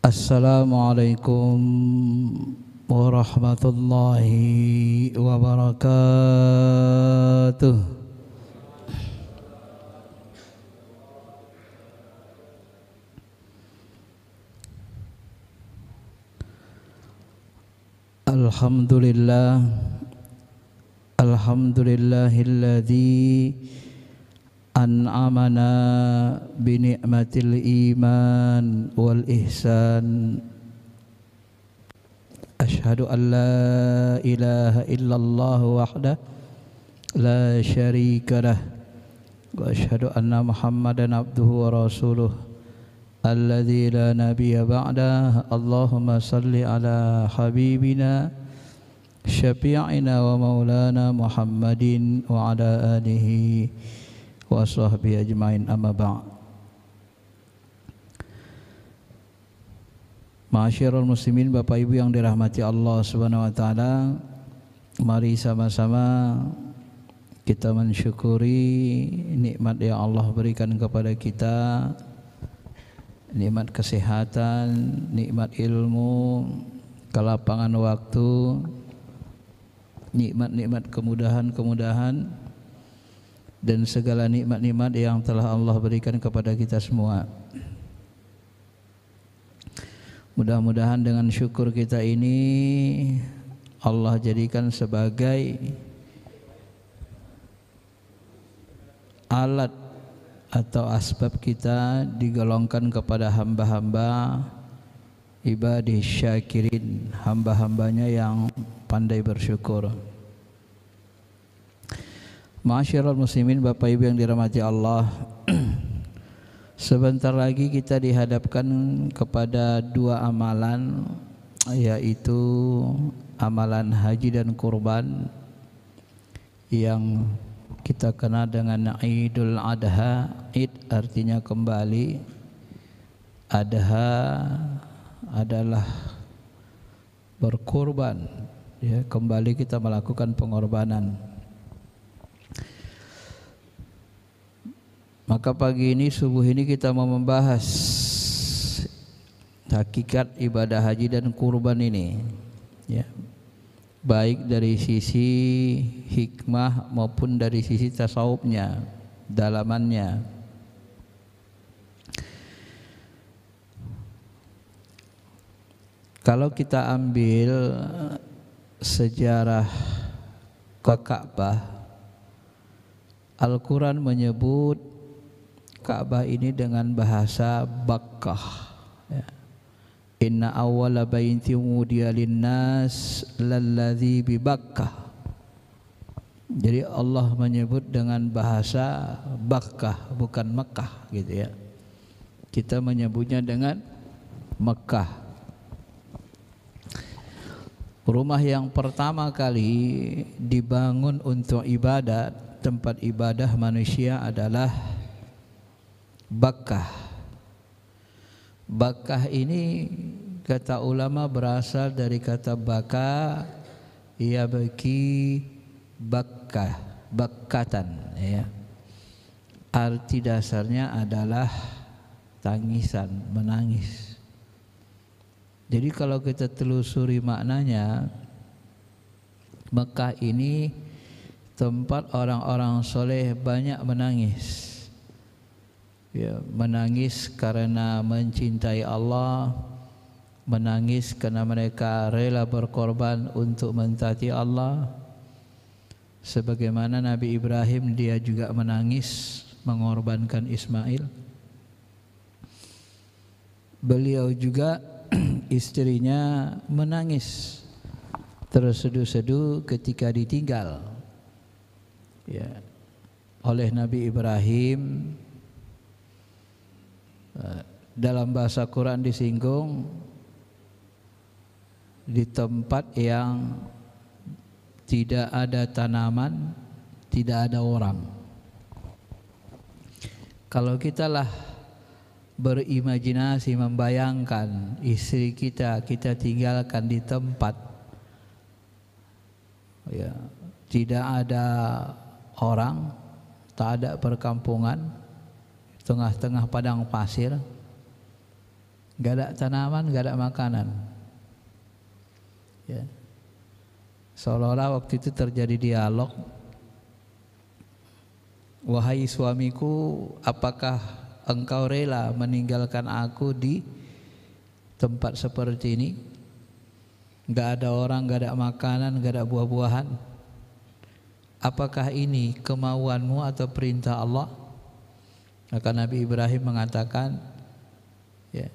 Assalamualaikum warahmatullahi wabarakatuh. Alhamdulillah, alhamdulillahilladzi an'amana bi ni'matil iman wal ihsan. Asyhadu an la ilaha illallah wahdahu la syarika lah wa asyhadu anna Muhammadan abduhu wa rasuluh alladzi la nabiyya ba'dah. Allahumma salli ala habibina syafi'ina wa maulana Muhammadin wa ala alihi wa sahbihi ajmain, amma ba'd. Ma'asyiral muslimin, Bapak Ibu yang dirahmati Allah Subhanahu wa taala, mari sama-sama kita mensyukuri nikmat yang Allah berikan kepada kita, nikmat kesehatan, nikmat ilmu, kelapangan waktu, nikmat-nikmat kemudahan-kemudahan, dan segala nikmat-nikmat yang telah Allah berikan kepada kita semua. Mudah-mudahan dengan syukur kita ini Allah jadikan sebagai alat atau asbab kita digolongkan kepada hamba-hamba ibadih syakirin, hamba-hambanya yang pandai bersyukur. Ma'asyiral muslimin, Bapak Ibu yang dirahmati Allah, sebentar lagi kita dihadapkan kepada dua amalan, yaitu amalan haji dan kurban yang kita kenal dengan Idul Adha. Id artinya kembali, Adha adalah berkurban, ya, kembali kita melakukan pengorbanan. Maka pagi ini, subuh ini, kita mau membahas hakikat ibadah haji dan kurban ini, ya, baik dari sisi hikmah maupun dari sisi tasawufnya, dalamannya. Kalau kita ambil sejarah ke Ka'bah, Al-Quran menyebut Ka'bah ini dengan bahasa Bakkah, ya. Inna awwala baitin wudi'a lin-nas lalladzi bi Bakkah. Jadi Allah menyebut dengan bahasa Bakkah, bukan Mekah, gitu ya. Kita menyebutnya dengan Mekah. Rumah yang pertama kali dibangun untuk ibadat, tempat ibadah manusia, adalah Bakkah. Bakkah ini kata ulama berasal dari kata baka, yabki bakkah, bakkatan, ya. Arti dasarnya adalah tangisan, menangis. Jadi kalau kita telusuri maknanya, Mekah ini tempat orang-orang soleh banyak menangis, ya, menangis karena mencintai Allah, menangis karena mereka rela berkorban untuk mentaati Allah. Sebagaimana Nabi Ibrahim, dia juga menangis mengorbankan Ismail. Beliau juga istrinya menangis terseduh-seduh ketika ditinggal, ya, oleh Nabi Ibrahim. Dalam bahasa Quran disinggung di tempat yang tidak ada tanaman, tidak ada orang. Kalau kita lah berimajinasi, membayangkan istri kita tinggalkan di tempat, ya, tidak ada orang, tak ada perkampungan, tengah-tengah padang pasir, nggak ada tanaman, nggak ada makanan. Ya. Seolah-olah waktu itu terjadi dialog, wahai suamiku, apakah engkau rela meninggalkan aku di tempat seperti ini? Nggak ada orang, nggak ada makanan, nggak ada buah-buahan. Apakah ini kemauanmu atau perintah Allah? Maka Nabi Ibrahim mengatakan, ya,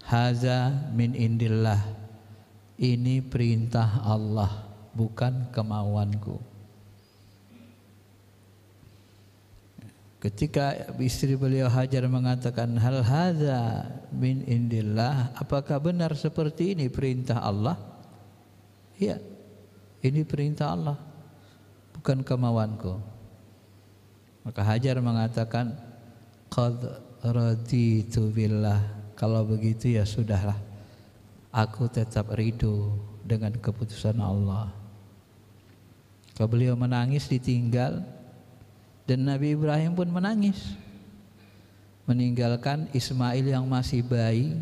haza min indillah, ini perintah Allah, bukan kemauanku. Ketika istri beliau Hajar mengatakan, hal hadza min indillah, apakah benar seperti ini perintah Allah? Iya, ini perintah Allah, bukan kemauanku. Maka Hajar mengatakan, qad raditu billah, kalau begitu ya sudahlah, aku tetap ridho dengan keputusan Allah. Kalau beliau menangis ditinggal, dan Nabi Ibrahim pun menangis, meninggalkan Ismail yang masih bayi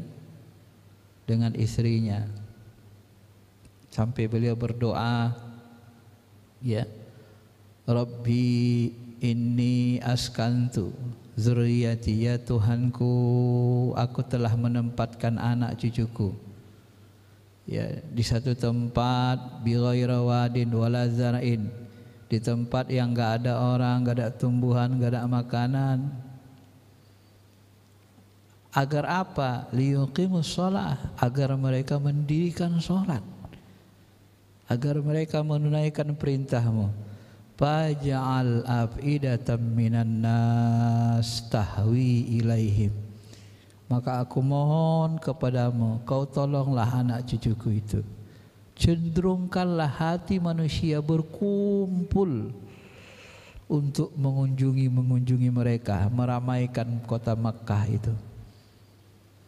dengan istrinya. Sampai beliau berdoa, ya, Rabbi inni askantu zurriyati, ya Tuhanku, aku telah menempatkan anak cucuku, ya, di satu tempat, bi ghairi wadin wala zar'in, di tempat yang enggak ada orang, enggak ada tumbuhan, enggak ada makanan. Agar apa? Liyuqimus shalah, agar mereka mendirikan salat, agar mereka menunaikan perintahmu. Faj'al af'idatan minan nas tahwi ilaihim, maka aku mohon kepadamu, kau tolonglah anak cucuku itu, cenderungkanlah hati manusia berkumpul untuk mengunjungi mereka, meramaikan kota Makkah itu.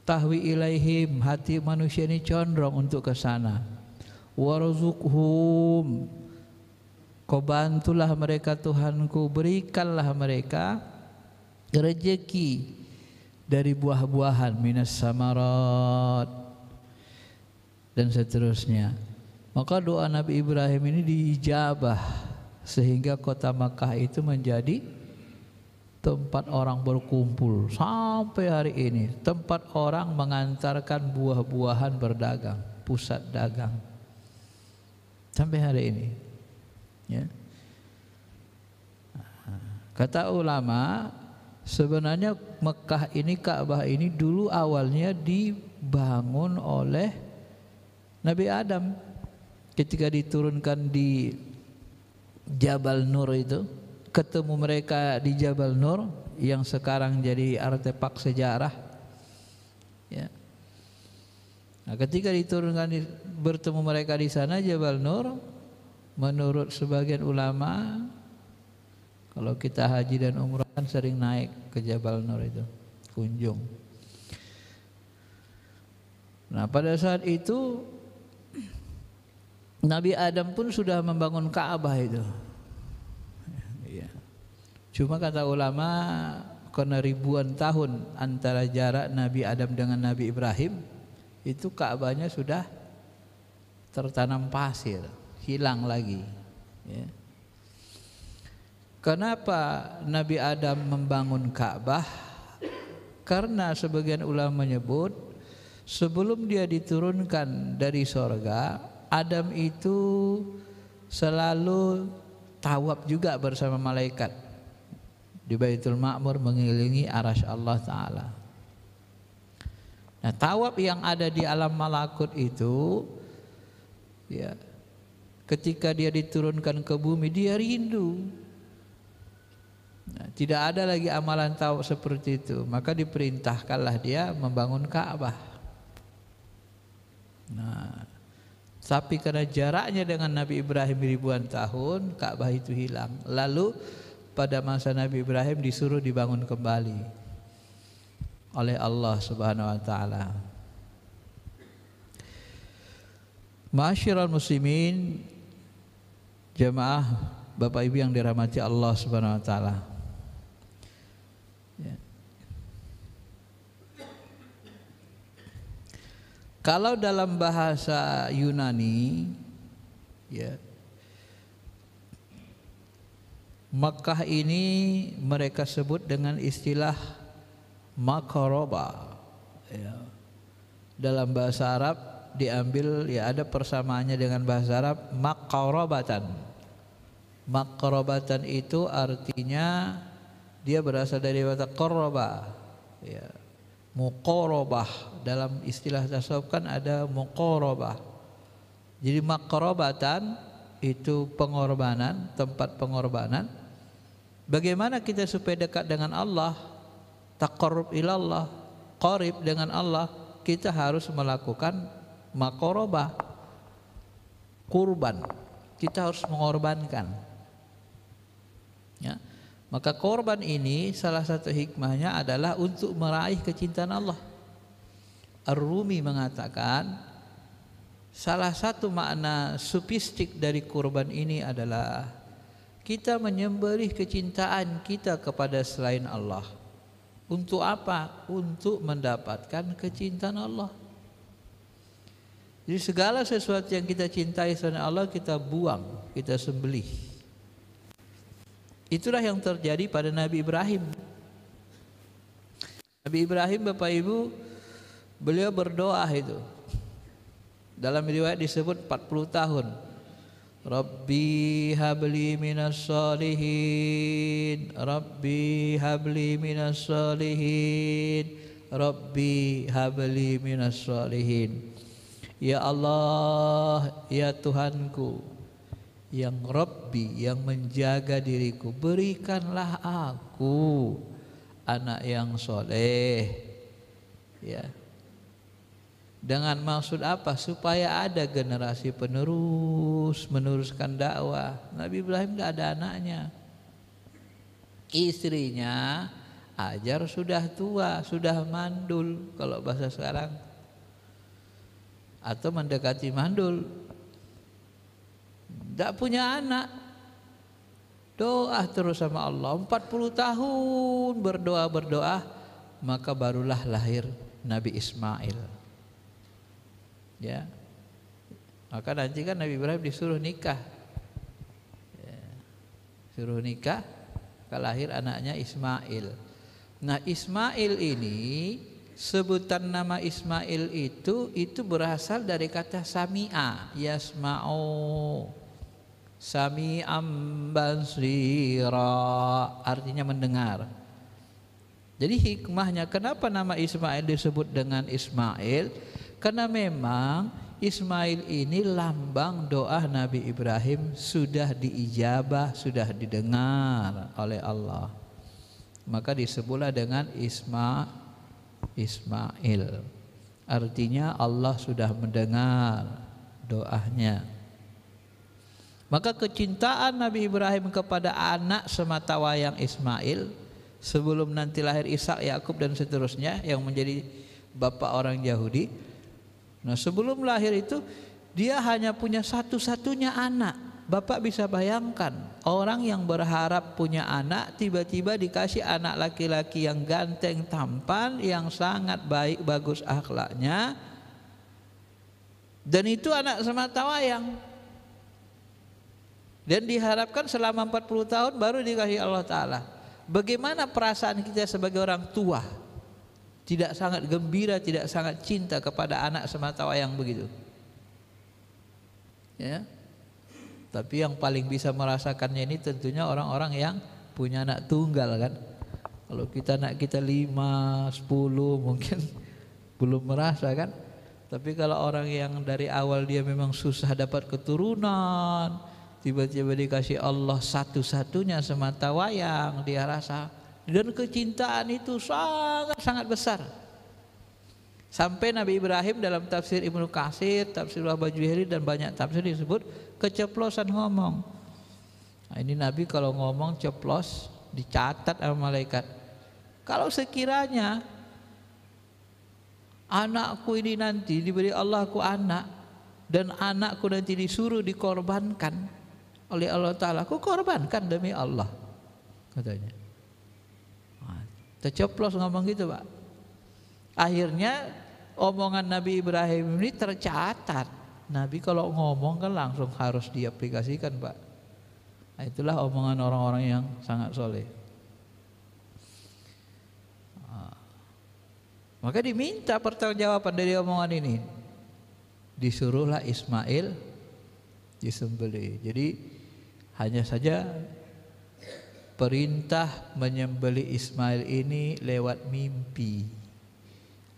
Tahwi ilaihim, hati manusia ini condong untuk ke sana. Warzuqhum, kau bantulah mereka Tuhanku, berikanlah mereka rezeki dari buah-buahan, minas samarat, dan seterusnya. Maka doa Nabi Ibrahim ini diijabah, sehingga kota Makkah itu menjadi tempat orang berkumpul sampai hari ini, tempat orang mengantarkan buah-buahan berdagang, pusat dagang sampai hari ini, ya. Kata ulama, sebenarnya Mekah ini, Ka'bah ini dulu awalnya dibangun oleh Nabi Adam. Ketika diturunkan di Jabal Nur itu, ketemu mereka di Jabal Nur yang sekarang jadi artefak sejarah, ya. Nah, ketika diturunkan bertemu mereka di sana Jabal Nur, menurut sebagian ulama, kalau kita haji dan umrah kan sering naik ke Jabal Nur itu, kunjung. Nah, pada saat itu Nabi Adam pun sudah membangun Ka'bah itu. Ya. Cuma kata ulama, karena ribuan tahun antara jarak Nabi Adam dengan Nabi Ibrahim, itu Ka'bahnya sudah tertanam pasir, hilang lagi, ya. Kenapa Nabi Adam membangun Ka'bah? Karena sebagian ulama menyebut, sebelum dia diturunkan dari sorga, Adam itu selalu tawaf juga bersama malaikat di Baitul Ma'mur mengelilingi arasy Allah Ta'ala. Nah, tawaf yang ada di alam malakut itu, ya, ketika dia diturunkan ke bumi, dia rindu. Nah, tidak ada lagi amalan tawaf seperti itu, maka diperintahkanlah dia membangun Ka'bah. Nah, tapi karena jaraknya dengan Nabi Ibrahim ribuan tahun, Ka'bah itu hilang. Lalu pada masa Nabi Ibrahim disuruh dibangun kembali oleh Allah Subhanahu wa taala. Ma'asyiral muslimin, jamaah Bapak Ibu yang dirahmati Allah Subhanahu wa taala. Ya. Kalau dalam bahasa Yunani, ya, Makkah ini mereka sebut dengan istilah Maqarabah. Ya. Dalam bahasa Arab diambil, ya ada persamaannya dengan bahasa Arab, Maqarabatan. Maqarabatan itu artinya dia berasal dari kata qarraba, ya. Muqarabah, dalam istilah tasawuf kan ada muqarabah. Jadi maqarabatan itu pengorbanan, tempat pengorbanan. Bagaimana kita supaya dekat dengan Allah, taqarrub ilallah, qarib dengan Allah, kita harus melakukan maqarabah, kurban. Kita harus mengorbankan, ya. Maka korban ini salah satu hikmahnya adalah untuk meraih kecintaan Allah. Ar-Rumi mengatakan salah satu makna sufistik dari kurban ini adalah kita menyembelih kecintaan kita kepada selain Allah. Untuk apa? Untuk mendapatkan kecintaan Allah. Jadi segala sesuatu yang kita cintai selain Allah kita buang, kita sembelih. Itulah yang terjadi pada Nabi Ibrahim. Nabi Ibrahim, Bapak Ibu, beliau berdoa itu. Dalam riwayat disebut 40 tahun. Rabbi habli minas salihin, Rabbi habli minas salihin, Rabbi habli minas salihin. Ya Allah, ya Tuhanku, yang Rabbi, yang menjaga diriku, berikanlah aku anak yang soleh, ya. Dengan maksud apa? Supaya ada generasi penerus, meneruskan dakwah. Nabi Ibrahim tidak ada anaknya. Istrinya Hajar sudah tua, sudah mandul kalau bahasa sekarang, atau mendekati mandul. Tidak punya anak, doa terus sama Allah 40 tahun berdoa, maka barulah lahir Nabi Ismail, ya. Maka nanti kan Nabi Ibrahim disuruh nikah, ya. Suruh nikah, maka lahir anaknya Ismail. Nah Ismail ini, sebutan nama Ismail itu berasal dari kata sami'a, yasma'u, sami'am basira, artinya mendengar. Jadi hikmahnya kenapa nama Ismail disebut dengan Ismail? Karena memang Ismail ini lambang doa Nabi Ibrahim sudah diijabah, sudah didengar oleh Allah. Maka disebutlah dengan Ismail. Artinya Allah sudah mendengar doanya. Maka kecintaan Nabi Ibrahim kepada anak sematawayang Ismail, sebelum nanti lahir Ishak, Yakub dan seterusnya yang menjadi bapak orang Yahudi. Nah sebelum lahir itu dia hanya punya satu-satunya anak. Bapak bisa bayangkan orang yang berharap punya anak tiba-tiba dikasih anak laki-laki yang ganteng, tampan, yang sangat baik, bagus akhlaknya, dan itu anak sematawayang. Dan diharapkan selama 40 tahun baru dikasih Allah Ta'ala. Bagaimana perasaan kita sebagai orang tua? Tidak sangat gembira, tidak sangat cinta kepada anak sematawayang begitu, ya. Tapi yang paling bisa merasakannya ini tentunya orang-orang yang punya anak tunggal kan. Kalau kita anak kita 5, 10 mungkin belum merasa kan. Tapi kalau orang yang dari awal dia memang susah dapat keturunan, tiba-tiba dikasih Allah satu-satunya sematawayang, dia rasa, dan kecintaan itu sangat-sangat besar. Sampai Nabi Ibrahim dalam tafsir Ibnu Katsir, tafsir Al-Bajuri dan banyak tafsir disebut keceplosan ngomong. Nah, ini Nabi kalau ngomong ceplos dicatat sama malaikat. Kalau sekiranya anakku ini nanti diberi Allahku anak, dan anakku nanti disuruh dikorbankan oleh Allah Ta'ala, aku korbankan demi Allah, katanya. Terceplos ngomong gitu Pak. Akhirnya omongan Nabi Ibrahim ini tercatat. Nabi kalau ngomong kan langsung harus diaplikasikan, Pak. Nah, itulah omongan orang-orang yang sangat soleh. Maka diminta pertanggungjawaban dari omongan ini. Disuruhlah Ismail disembelih. Jadi hanya saja perintah menyembelih Ismail ini lewat mimpi.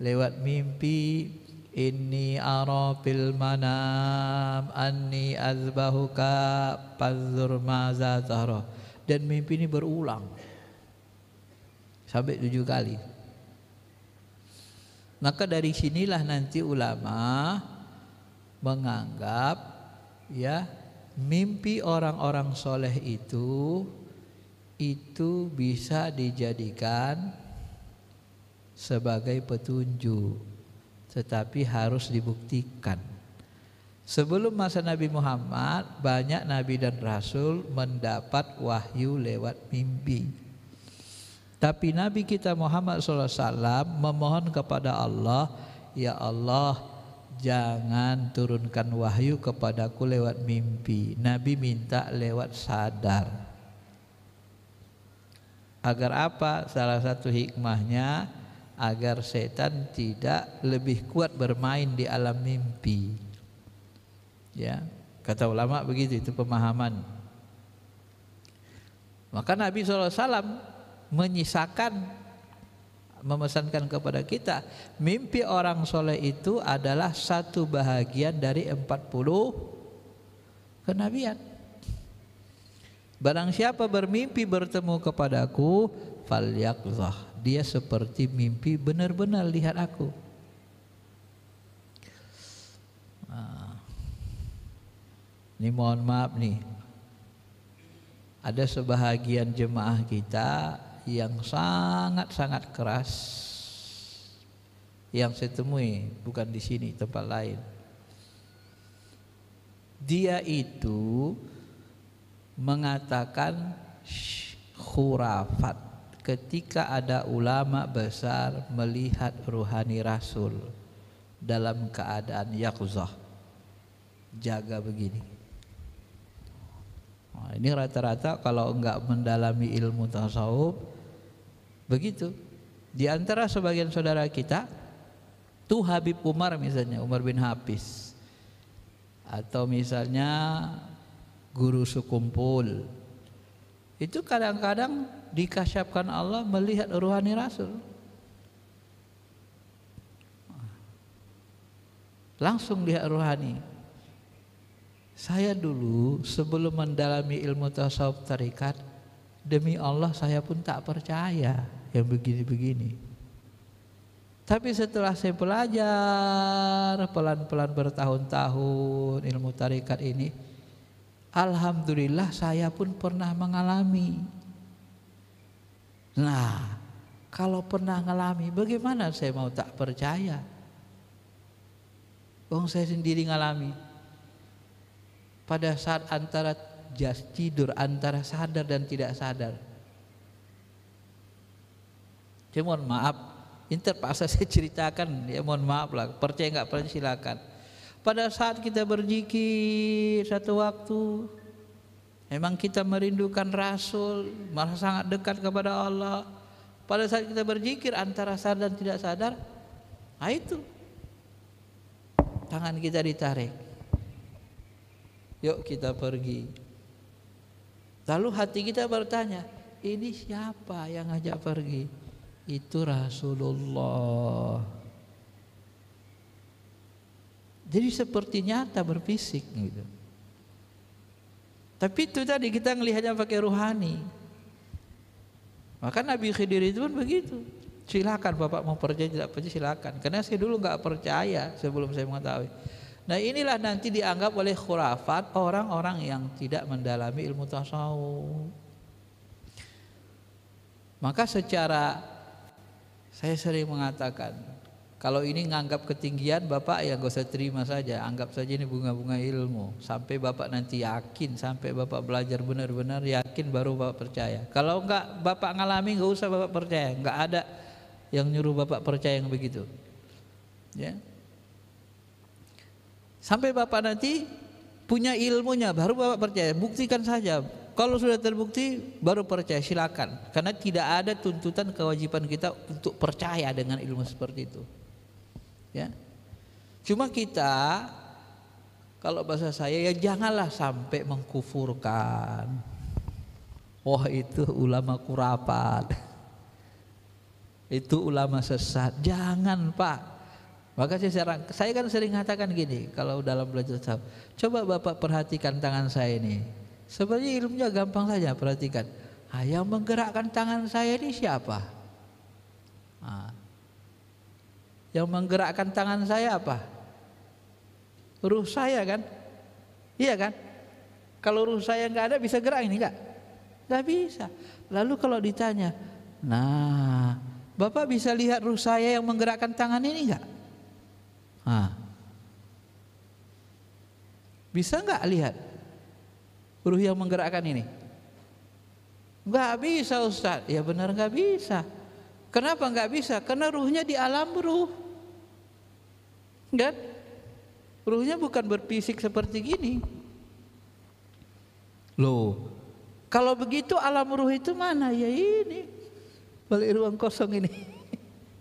Lewat mimpi, inni ara fil manam anni azbahuka fanzur maza tara. Dan mimpi ini berulang sampai 7 kali. Maka dari sinilah nanti ulama menganggap ya mimpi orang-orang soleh itu bisa dijadikan sebagai petunjuk, tetapi harus dibuktikan. Sebelum masa Nabi Muhammad, banyak nabi dan rasul mendapat wahyu lewat mimpi. Tapi Nabi kita Muhammad SAW memohon kepada Allah, ya Allah, jangan turunkan wahyu kepadaku lewat mimpi. Nabi minta lewat sadar. Agar apa? Salah satu hikmahnya agar setan tidak lebih kuat bermain di alam mimpi. Ya, kata ulama begitu, itu pemahaman. Maka Nabi SAW memesankan kepada kita, mimpi orang soleh itu adalah satu bahagian dari 40 kenabian. Barang siapa bermimpi bertemu kepadaku, falyaqzah, dia seperti mimpi benar-benar lihat aku. Ini mohon maaf nih, ada sebahagian jemaah kita yang sangat-sangat keras, yang saya temui bukan di sini, tempat lain. Dia itu mengatakan khurafat ketika ada ulama besar melihat ruhani Rasul dalam keadaan yaqzah, jaga begini. Nah, ini rata-rata kalau enggak mendalami ilmu tasawuf begitu. Di antara sebagian saudara kita tuh Habib Umar misalnya, Umar bin Hafiz, atau misalnya guru sekumpul, itu kadang-kadang dikasyafkan Allah melihat ruhani Rasul. Langsung lihat ruhani. Saya dulu sebelum mendalami ilmu tasawuf tarikat, demi Allah saya pun tak percaya yang begini-begini. Tapi setelah saya belajar pelan-pelan bertahun-tahun ilmu tarikat ini, alhamdulillah saya pun pernah mengalami. Nah, kalau pernah mengalami, bagaimana saya mau tak percaya? Saya sendiri ngalami. Pada saat antara tidur, antara sadar dan tidak sadar. Saya mohon maaf, ini terpaksa saya ceritakan, ya mohon maaf lah, percaya nggak percaya silakan. Pada saat kita berzikir satu waktu, memang kita merindukan Rasul, merasa sangat dekat kepada Allah. Pada saat kita berzikir antara sadar dan tidak sadar, nah itu tangan kita ditarik, yuk kita pergi. Lalu hati kita bertanya, ini siapa yang ngajak pergi? Itu Rasulullah. Jadi seperti nyata berfisik gitu. Tapi itu tadi kita ngelihatnya pakai ruhani. Maka Nabi Khidir itu pun begitu. Silakan Bapak mau percaya tidak percaya silakan. Karena saya dulu nggak percaya sebelum saya mengetahui. Nah inilah nanti dianggap oleh khurafat orang-orang yang tidak mendalami ilmu tasawuf. Maka secara saya sering mengatakan, kalau ini nganggap ketinggian Bapak ya gak usah terima saja, anggap saja ini bunga-bunga ilmu. Sampai Bapak nanti yakin, sampai Bapak belajar benar-benar yakin baru Bapak percaya. Kalau enggak Bapak ngalami gak usah Bapak percaya, enggak ada yang nyuruh Bapak percaya yang begitu. Ya. Sampai Bapak nanti punya ilmunya baru Bapak percaya, buktikan saja. Kalau sudah terbukti baru percaya, silakan. Karena tidak ada tuntutan kewajiban kita untuk percaya dengan ilmu seperti itu. Ya. Cuma kita kalau bahasa saya ya janganlah sampai mengkufurkan. Wah itu ulama kurapat. Itu ulama sesat. Jangan Pak. Maka saya kan sering katakan gini kalau dalam belajar tasawuf, coba Bapak perhatikan tangan saya ini. Sebenarnya ilmunya gampang saja, perhatikan. Yang menggerakkan tangan saya ini siapa? Yang menggerakkan tangan saya apa? Ruh saya kan? Iya kan? Kalau ruh saya nggak ada bisa gerak ini nggak? Nggak bisa. Lalu kalau ditanya, nah Bapak bisa lihat ruh saya yang menggerakkan tangan ini nggak? Bisa nggak lihat ruh yang menggerakkan ini? Nggak bisa Ustaz. Ya benar nggak bisa. Kenapa nggak bisa? Karena ruhnya di alam ruh, kan? Ruhnya bukan berfisik seperti gini. Loh, kalau begitu alam ruh itu mana? Ya ini, balik ruang kosong ini.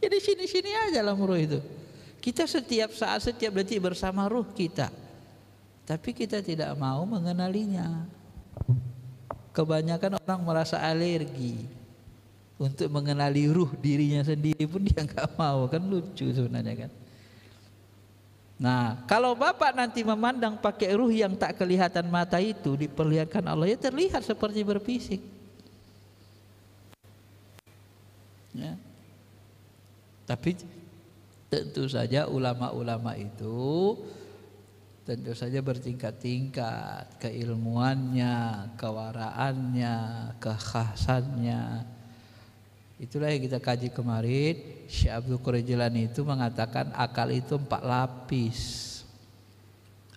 Jadi sini-sini aja alam ruh itu. Kita setiap saat, setiap detik bersama ruh kita. Tapi kita tidak mau mengenalinya. Kebanyakan orang merasa alergi untuk mengenali ruh dirinya sendiri pun dia nggak mau, kan lucu sebenarnya kan. Nah, kalau Bapak nanti memandang pakai ruh yang tak kelihatan mata itu, diperlihatkan Allah, ya terlihat seperti berfisik. Ya. Tapi tentu saja ulama-ulama itu tentu saja bertingkat-tingkat keilmuannya, kewaraannya, kekhasannya. Itulah yang kita kaji kemarin. Syekh Abdul Qadir Jilani itu mengatakan akal itu 4 lapis.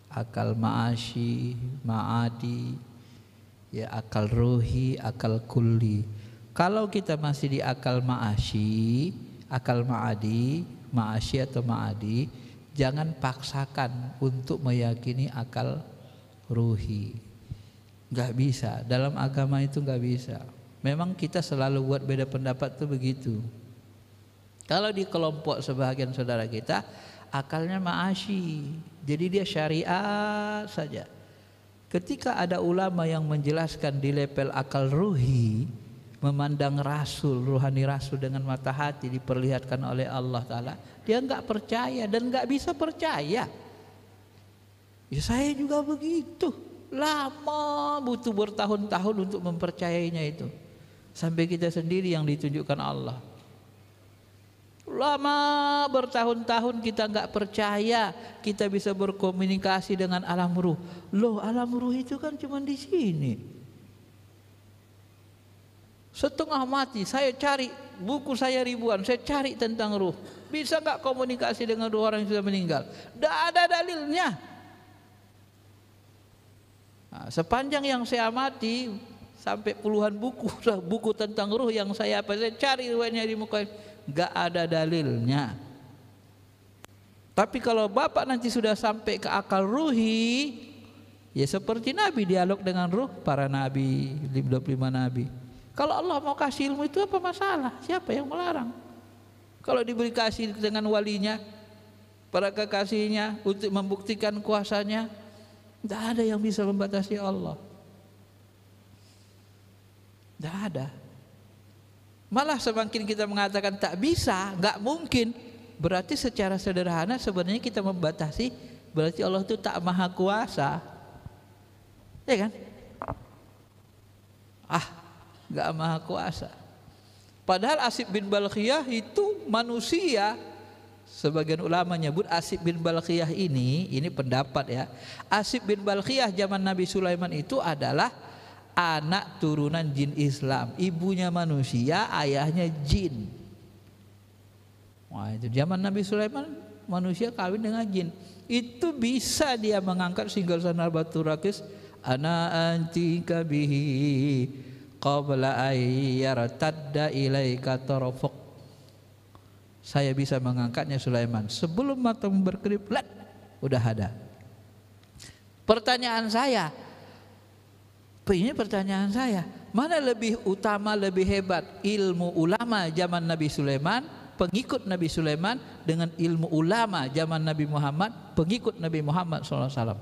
Akal ma'asyi, ma'adi, ya akal ruhi, akal kulli. Kalau kita masih di akal ma'asyi, akal ma'adi, ma'asyi atau ma'adi, jangan paksakan untuk meyakini akal ruhi. Gak bisa, dalam agama itu gak bisa. Memang kita selalu buat beda pendapat tuh begitu. Kalau di kelompok sebagian saudara kita akalnya ma'asyi, jadi dia syariat saja. Ketika ada ulama yang menjelaskan di level akal ruhi, memandang Rasul, ruhani Rasul dengan mata hati diperlihatkan oleh Allah Ta'ala, dia nggak percaya dan nggak bisa percaya. Ya saya juga begitu, lama butuh bertahun-tahun untuk mempercayainya itu. Sampai kita sendiri yang ditunjukkan Allah. Lama bertahun-tahun kita nggak percaya kita bisa berkomunikasi dengan alam ruh. Loh, alam ruh itu kan cuma di sini. Setengah mati saya cari, buku saya ribuan, saya cari tentang ruh. Bisa nggak komunikasi dengan ruh orang yang sudah meninggal? Tidak ada dalilnya. Nah, sepanjang yang saya amati sampai puluhan buku tentang ruh yang saya cari riwayatnya di muka, nggak ada dalilnya. Tapi kalau Bapak nanti sudah sampai ke akal ruhi, ya seperti Nabi dialog dengan ruh para nabi, 25 nabi. Kalau Allah mau kasih ilmu itu apa masalah? Siapa yang melarang? Kalau diberi kasih dengan walinya, para kekasihnya untuk membuktikan kuasanya, tidak ada yang bisa membatasi Allah. Tidak ada. Malah semakin kita mengatakan tak bisa, nggak mungkin, berarti secara sederhana sebenarnya kita membatasi, berarti Allah itu tak maha kuasa. Ya kan? Nggak maha kuasa. Padahal Asib bin Balkhiyah itu manusia. Sebagian ulama nyebut Asib bin Balkhiyah ini pendapat ya. Asib bin Balkhiyah zaman Nabi Sulaiman itu adalah anak turunan jin Islam. Ibunya manusia, ayahnya jin. Wah, itu zaman Nabi Sulaiman manusia kawin dengan jin. Itu bisa dia mengangkat singgasana batu rakis, ana antika bihi qabla ayyartadda ilaika tarafuk. saya bisa mengangkatnya Sulaiman. Sebelum matahari berkedip, udah ada. Pertanyaan saya, mana lebih utama, lebih hebat, ilmu ulama zaman Nabi Sulaiman, pengikut Nabi Sulaiman, dengan ilmu ulama zaman Nabi Muhammad, pengikut Nabi Muhammad SAW?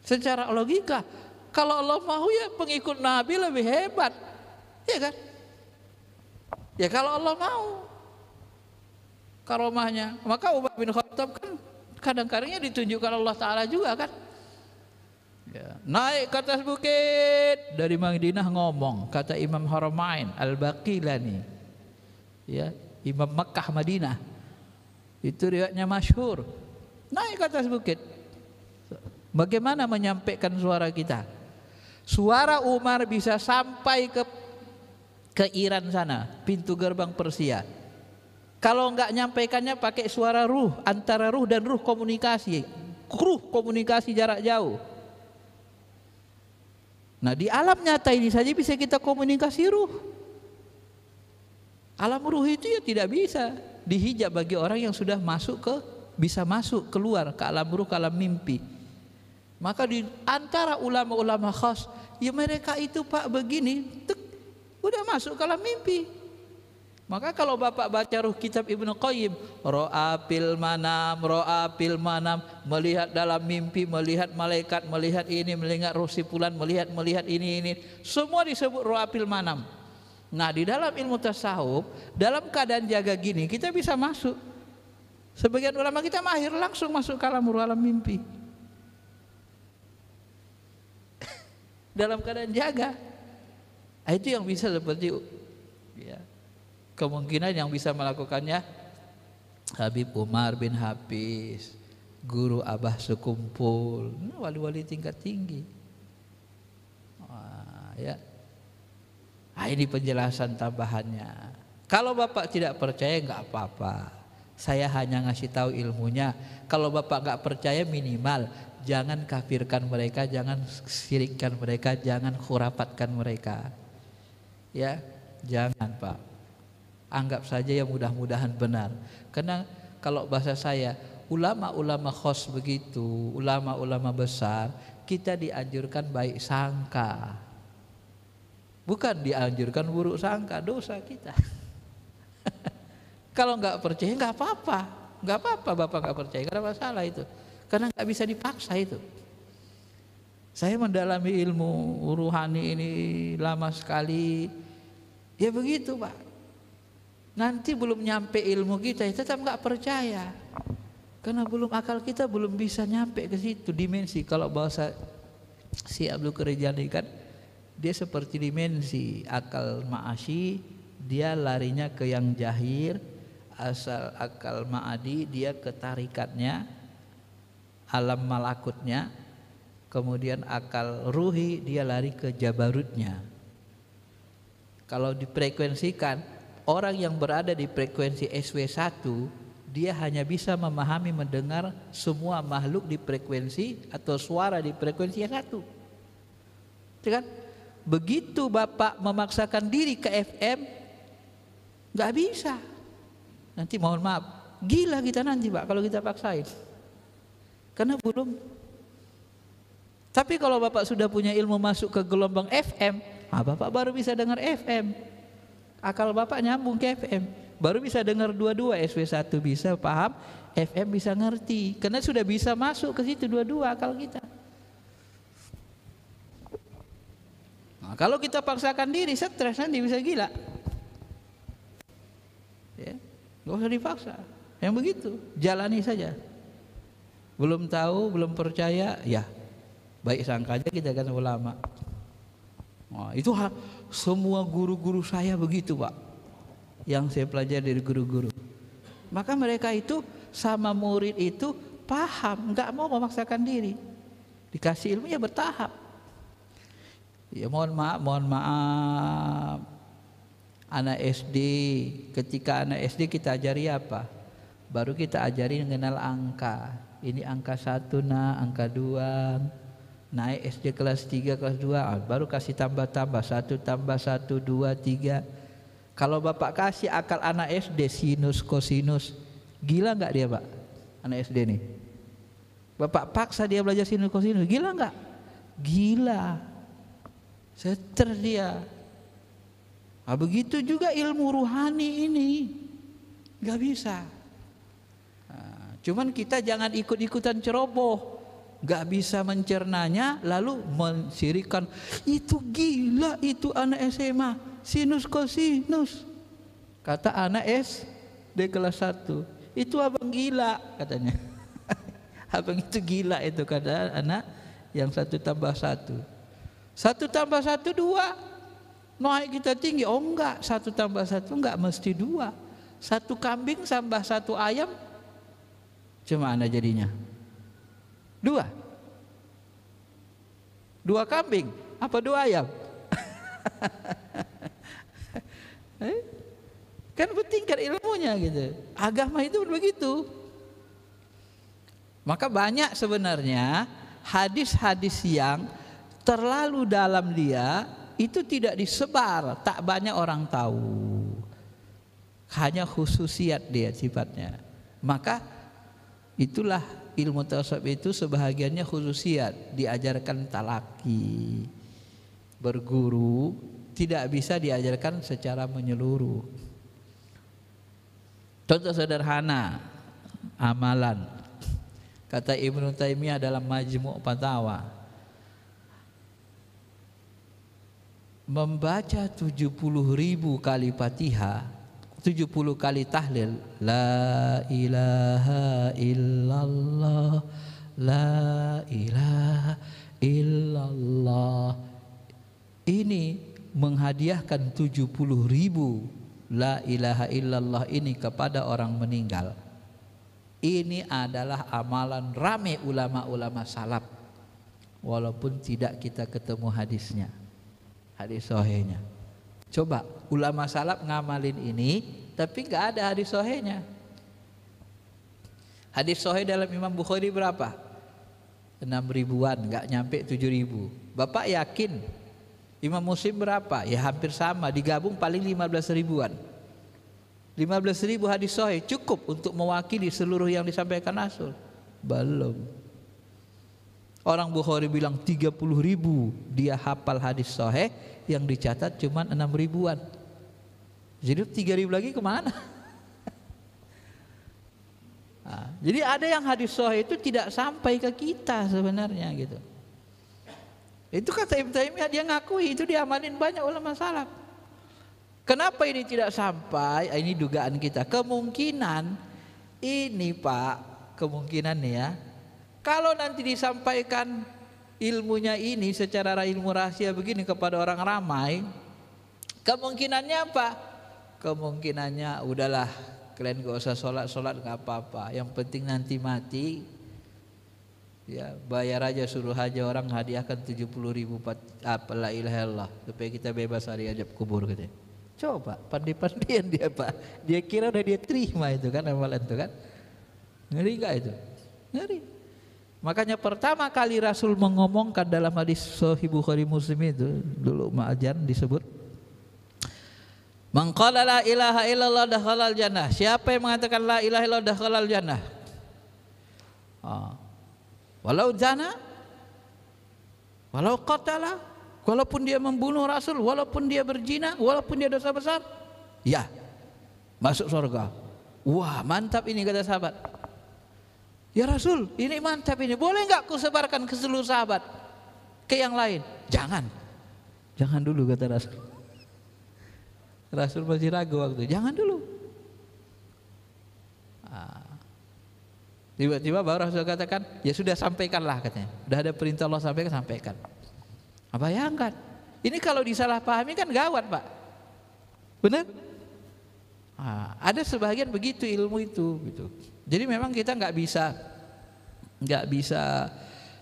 Secara logika, kalau Allah mau ya pengikut Nabi lebih hebat, ya kan? Ya kalau Allah mau karomahnya. Maka Umar bin Khattab kan kadang-kadangnya ditunjukkan Allah Ta'ala juga kan ya. Naik ke atas bukit dari Madinah ngomong, kata Imam Haramain Al-Baqilani ya, Imam Makkah Madinah, itu riwayatnya masyhur. Naik ke atas bukit, bagaimana menyampaikan suara kita? Suara Umar bisa sampai ke Iran sana, pintu gerbang Persia. Kalau enggak nyampaikannya pakai suara ruh, antara ruh dan ruh komunikasi jarak jauh. Nah, di alam nyata ini saja bisa kita komunikasi ruh. Alam ruh itu ya tidak bisa dihijab bagi orang yang sudah bisa masuk keluar ke alam ruh, ke alam mimpi. Maka di antara ulama-ulama khas, ya mereka itu Pak begini, udah masuk ke alam mimpi. Maka kalau Bapak baca ruh kitab Ibnu Qayyim, ro'a fil manam, melihat dalam mimpi, melihat malaikat, melihat ini, melihat roh si fulan, melihat ini, semua disebut ro'a fil manam. Nah, di dalam ilmu tasawuf, dalam keadaan jaga gini kita bisa masuk. Sebagian ulama kita mahir langsung masuk ke alam ruh, alam mimpi. Dalam keadaan jaga. Itu yang bisa seperti ya, kemungkinan yang bisa melakukannya Habib Umar bin Hafiz, guru Abah Sekumpul, wali-wali tingkat tinggi. Ya. Nah, ini penjelasan tambahannya. Kalau Bapak tidak percaya nggak apa-apa, saya hanya ngasih tahu ilmunya. Kalau Bapak nggak percaya, minimal jangan kafirkan mereka, jangan syirikkan mereka, jangan khurafatkan mereka. Ya, jangan Pak. Anggap saja yang mudah-mudahan benar. Karena kalau bahasa saya, ulama-ulama khos begitu, ulama-ulama besar, kita dianjurkan baik sangka. Bukan dianjurkan buruk sangka, dosa kita. Kalau nggak percaya nggak apa-apa, Bapak nggak percaya, nggak ada masalah itu. Karena nggak bisa dipaksa itu. Saya mendalami ilmu ruhani ini lama sekali. Ya begitu Pak. Nanti belum nyampe ilmu kita tetap nggak percaya. Karena akal kita belum bisa nyampe ke situ dimensi. Kalau bahasa si Abdul Qadir kan, dia seperti dimensi akal ma'asyi, dia larinya ke yang jahir. Asal akal ma'adi dia ke tarikatnya, alam malakutnya. Kemudian akal ruhi dia lari ke jabarutnya. Kalau difrekuensikan, orang yang berada di frekuensi SW1, dia hanya bisa memahami, mendengar semua makhluk di frekuensi atau suara di frekuensi yang satu. Kan? Begitu Bapak memaksakan diri ke FM, nggak bisa. Nanti mohon maaf, gila kita nanti Pak kalau kita paksain. Karena belum. Tapi kalau Bapak sudah punya ilmu masuk ke gelombang FM, Bapak baru bisa dengar FM. Akal Bapak nyambung ke FM, baru bisa dengar dua-dua, SW1 bisa paham, FM bisa ngerti. Karena sudah bisa masuk ke situ dua-dua akal kita. Nah, kalau kita paksakan diri, stres nanti bisa gila. Ya, nggak usah dipaksa. Yang begitu, jalani saja. Belum tahu, belum percaya, ya baik sangka aja kita kan ulama. Nah, itu semua guru-guru saya begitu Pak, yang saya pelajari dari guru-guru. Maka mereka itu sama murid itu paham, nggak mau memaksakan diri. Dikasih ilmu ya bertahap. Ya mohon maaf. Anak SD, ketika anak SD kita ajari apa? Baru kita ajari mengenal angka. Ini angka 1 angka 2. Naik SD kelas 3, kelas 2, baru kasih tambah-tambah 1 tambah 1, 2, 3. Kalau bapak kasih akal anak SD sinus kosinus, gila nggak dia pak? Anak SD nih, bapak paksa dia belajar sinus kosinus, gila nggak? Gila, seter dia. Nah, begitu juga ilmu ruhani ini, nggak bisa. Nah, cuman kita jangan ikut-ikutan ceroboh, nggak bisa mencernanya, lalu mensirikan itu gila, itu anak SMA sinus kosinus. Kata anak SD kelas 1, itu abang gila katanya. Abang itu gila itu, kata anak yang 1 tambah 1. 1 tambah 1 2. Naik kita tinggi. Oh enggak, 1 tambah 1 enggak mesti 2. 1 kambing tambah 1 ayam gimana jadinya? 2. 2 kambing apa 2 ayam? Kan bertingkat ilmunya gitu. Agama itu begitu. Maka banyak sebenarnya hadis-hadis yang terlalu dalam dia itu tidak disebar, tak banyak orang tahu. Hanya khususiat dia sifatnya. Maka itulah ilmu tasawuf itu sebahagiannya khususiat, diajarkan talaki, berguru, tidak bisa diajarkan secara menyeluruh. Contoh sederhana, amalan. Kata Ibnu Taimiyah dalam Majmu' Fatawa, membaca 70.000 kali Fatihah, 70 kali tahlil, la ilaha illallah, la ilaha illallah, ini menghadiahkan 70.000 la ilaha illallah ini kepada orang meninggal. Ini adalah amalan rame ulama-ulama salaf, walaupun tidak kita ketemu hadisnya, hadis sahihnya. Coba ulama salaf ngamalin ini, tapi nggak ada hadis sahihnya. Hadis sahih dalam Imam Bukhari berapa? 6.000-an, nggak nyampe 7.000. Bapak yakin Imam Muslim berapa? Ya hampir sama, digabung paling 15.000-an. 15.000 hadis sahih cukup untuk mewakili seluruh yang disampaikan Rasul? Belum. Orang Bukhari bilang 30.000 dia hafal hadis sahih, yang dicatat cuma 6.000-an. Jadi 3.000 lagi kemana? Nah, jadi ada yang hadis sahih itu tidak sampai ke kita sebenarnya gitu. Itu kata Ibnu Taimiyah, dia ngakui itu diamalin banyak ulama salaf. Kenapa ini tidak sampai? Ini dugaan kita. Kemungkinan ini Pak, kemungkinan nih ya, kalau nanti disampaikan ilmunya ini secara ilmu rahasia begini kepada orang ramai, kemungkinannya apa? Kemungkinannya udahlah, kalian gak usah sholat gak apa-apa, yang penting nanti mati ya bayar aja, suruh aja orang hadiahkan 70.000 la ilaha illallah supaya kita bebas hari ajab kubur gitu. Coba pandai-pandaian dia Pak, dia kira udah dia terima itu kan amalan itu kan. Ngeri gak itu? Ngeri. Makanya pertama kali Rasul mengomongkan dalam hadis Sahih Bukhari Muslim itu dulu ma'ajan disebut, man qala la ilaha illallah dakhalal jannah. Siapa yang mengatakan la ilaha illallah dakhalal jannah? Walau zana, walau qatala, walaupun dia membunuh Rasul, walaupun dia berzina, walaupun dia dosa besar, ya masuk surga. Wah mantap ini kata sahabat. Ya Rasul, ini mantap ini. Boleh nggak ku sebarkan ke seluruh sahabat, ke yang lain? Jangan, jangan dulu kata Rasul. Rasul masih ragu waktu. Jangan dulu. Tiba-tiba baru Rasul katakan, ya sudah sampaikanlah katanya. Sudah ada perintah Allah sampaikan. Bayangkan, ini kalau disalahpahami kan gawat Pak. Benar? Ada sebagian begitu ilmu itu gitu. Jadi memang kita nggak bisa.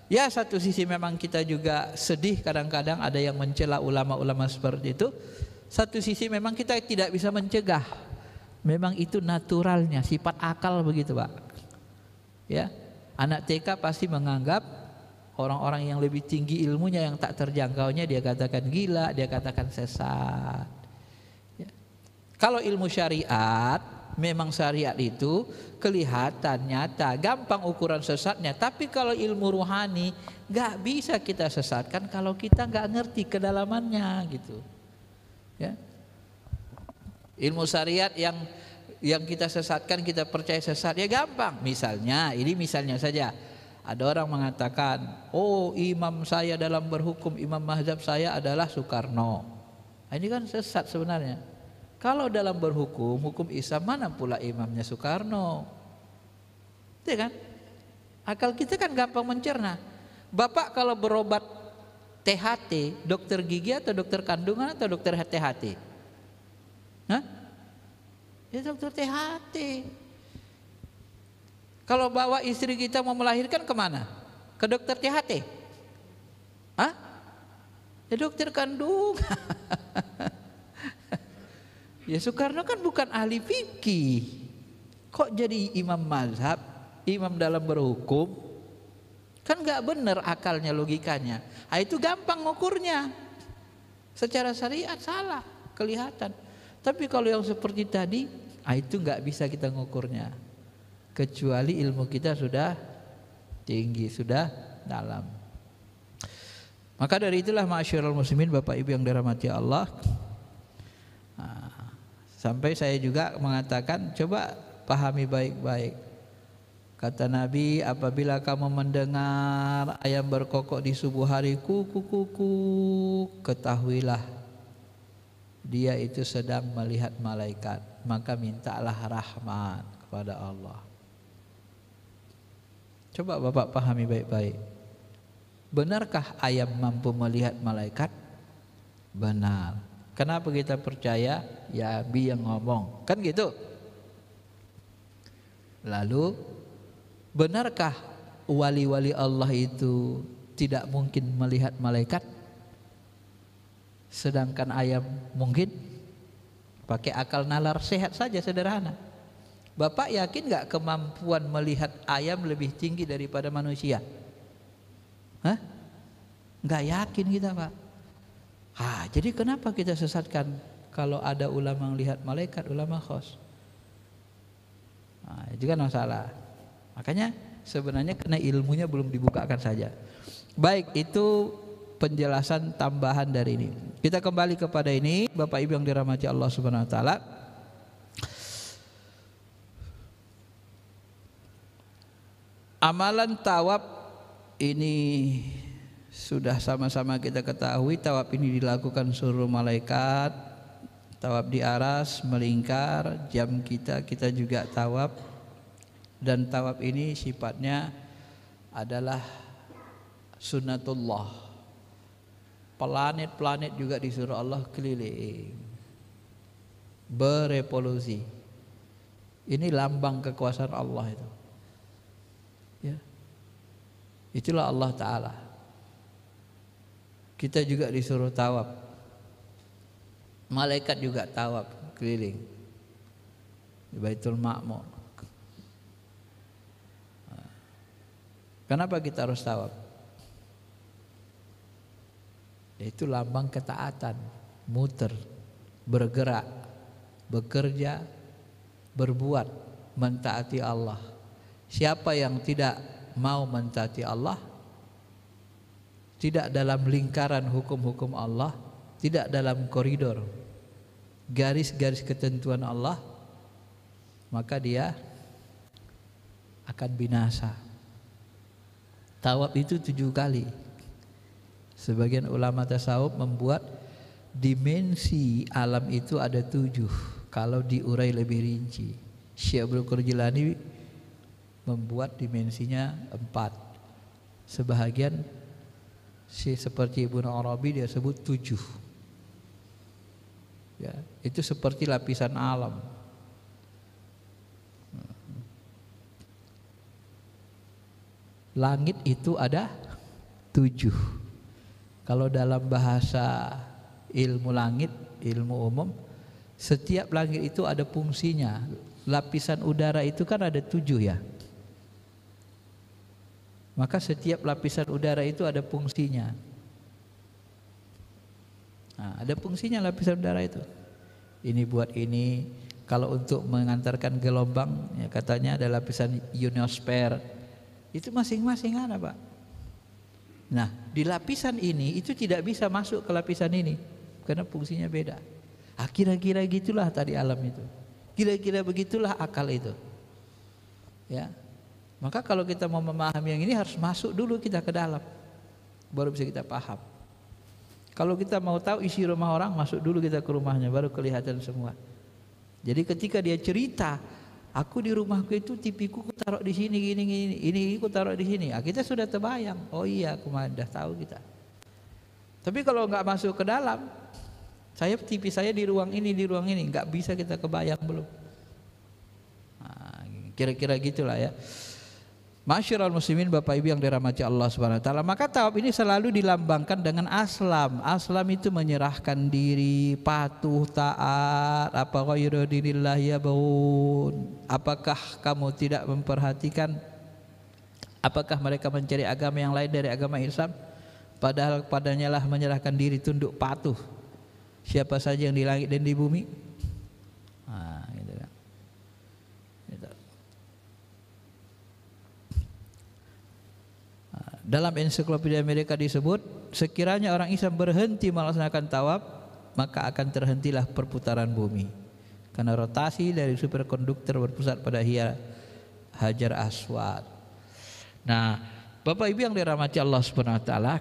Ya satu sisi memang kita juga sedih kadang-kadang ada yang mencela ulama-ulama seperti itu. Satu sisi memang kita tidak bisa mencegah. Memang itu naturalnya, sifat akal begitu Pak. Ya, anak TK pasti menganggap orang-orang yang lebih tinggi ilmunya yang tak terjangkaunya dia katakan gila, dia katakan sesat. Ya. Kalau ilmu syariat, memang syariat itu kelihatan nyata, gampang ukuran sesatnya. Tapi kalau ilmu ruhani nggak bisa kita sesatkan kalau kita nggak ngerti kedalamannya gitu. Ya. Ilmu syariat yang kita sesatkan, kita percaya sesat, ya gampang. Misalnya, ini misalnya saja. Ada orang mengatakan, oh imam saya dalam berhukum, imam mazhab saya adalah Soekarno. Nah, ini kan sesat sebenarnya. Kalau dalam berhukum, hukum Islam, mana pula imamnya Soekarno? Itu kan? Akal kita kan gampang mencerna. Bapak kalau berobat THT, dokter gigi atau dokter kandungan atau dokter THT? Hah? Ya dokter THT. Kalau bawa istri kita mau melahirkan kemana? Ke dokter THT? Hah? Ya dokter kandungan. Ya Soekarno kan bukan ahli fikih. Kok jadi imam mazhab, imam dalam berhukum? Kan nggak benar akalnya, logikanya. Nah, itu gampang ngukurnya. Secara syariat salah, kelihatan. Tapi kalau yang seperti tadi, itu nggak bisa kita ngukurnya. Kecuali ilmu kita sudah tinggi, sudah dalam. Maka dari itulah ma'asyiral muslimin, Bapak Ibu yang dirahmati Allah, sampai saya juga mengatakan, coba pahami baik-baik. Kata Nabi, apabila kamu mendengar ayam berkokok di subuh hari, kuku-kuku, ketahuilah dia itu sedang melihat malaikat. Maka mintalah rahmat kepada Allah. Coba Bapak pahami baik-baik. Benarkah ayam mampu melihat malaikat? Benar. Kenapa kita percaya? Ya Nabi yang ngomong, kan gitu. Lalu benarkah wali-wali Allah itu tidak mungkin melihat malaikat? Sedangkan ayam mungkin? Pakai akal nalar sehat saja, sederhana. Bapak yakin gak kemampuan melihat ayam lebih tinggi daripada manusia? Hah? Gak yakin kita, Pak. Jadi kenapa kita sesatkan kalau ada ulama melihat malaikat, ulama khos? Itu kan masalah. Makanya sebenarnya kena ilmunya belum dibukakan saja. Baik, itu penjelasan tambahan dari ini. Kita kembali kepada ini, Bapak Ibu yang dirahmati Allah Subhanahu wa taala. Amalan tawaf ini sudah sama-sama kita ketahui. Tawaf ini dilakukan seluruh malaikat. Tawaf di aras, melingkar, jam kita juga tawaf. Dan tawaf ini sifatnya adalah sunnatullah. Planet-planet juga disuruh Allah keliling, berevolusi. Ini lambang kekuasaan Allah itu. Ya. Itulah Allah Ta'ala. Kita juga disuruh tawaf. Malaikat juga tawaf keliling di Baitul Ma'mur. Kenapa kita harus tawaf? Itu lambang ketaatan, muter, bergerak, bekerja, berbuat, mentaati Allah. Siapa yang tidak mau mentaati Allah, tidak dalam lingkaran hukum-hukum Allah, tidak dalam koridor garis-garis ketentuan Allah, maka dia akan binasa. Tawaf itu 7 kali. Sebagian ulama tasawuf membuat dimensi alam itu ada 7 kalau diurai lebih rinci. Syekh Abdul Qadir Jilani membuat dimensinya 4. Sebahagian seperti Ibnu Arabi dia sebut 7. Ya, itu seperti lapisan alam. Langit itu ada 7. Kalau dalam bahasa ilmu langit, ilmu umum, setiap langit itu ada fungsinya. Lapisan udara itu kan ada 7 ya. Maka setiap lapisan udara itu ada fungsinya. Ada fungsinya lapisan udara itu. ini buat ini. Kalau untuk mengantarkan gelombang, ya katanya ada lapisan ionosfer. Itu masing-masing ada, Pak. Nah, di lapisan ini itu tidak bisa masuk ke lapisan ini karena fungsinya beda. Kira-kira gitulah tadi alam itu. Kira-kira begitulah akal itu. Ya. Maka kalau kita mau memahami yang ini harus masuk dulu kita ke dalam. Baru bisa kita paham. Kalau kita mau tahu isi rumah orang, masuk dulu kita ke rumahnya, baru kelihatan semua. Jadi ketika dia cerita, aku di rumahku itu TV-ku ku taruh di sini gini, ini ku taruh di sini. Kita sudah terbayang. Oh iya, aku sudah tahu kita. Tapi kalau nggak masuk ke dalam, TV saya di ruang ini, nggak bisa kita kebayang belum. Kira-kira gitulah ya. Masyiral muslimin, Bapak Ibu yang dirahmati Allah Subhanahu wa taala. Maka tawaf ini selalu dilambangkan dengan aslam. Aslam itu menyerahkan diri, patuh, taat, apa ghairu dinillah yabghun. Apakah kamu tidak memperhatikan apakah mereka mencari agama yang lain dari agama Islam? Padahal padanya lah menyerahkan diri, tunduk, patuh. Siapa saja yang di langit dan di bumi. Gitu kan. Gitu. Dalam ensiklopedia Amerika disebut, sekiranya orang Islam berhenti melaksanakan tawaf, maka akan terhentilah perputaran bumi. Karena rotasi dari superkonduktor berpusat pada Hajar Aswad. Nah, Bapak Ibu yang dirahmati Allah Subhanahu wa taala,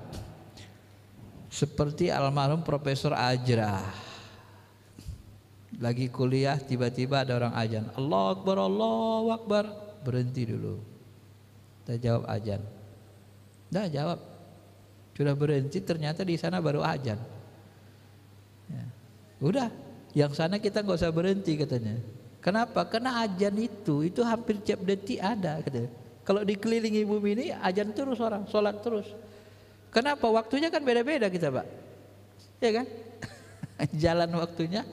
seperti almarhum Profesor Ajrah. Lagi kuliah tiba-tiba ada orang azan, Allahu Akbar, Allahu Akbar. Berhenti dulu. Kita jawab azan. Dah jawab. Sudah berhenti, ternyata di sana baru azan. Ya. Udah, yang sana kita nggak usah berhenti katanya. Kenapa? Karena azan itu hampir tiap detik ada katanya. Kalau dikelilingi bumi ini azan terus orang, sholat terus. Kenapa? Waktunya kan beda-beda kita, Pak. Ya kan? Jalan waktunya.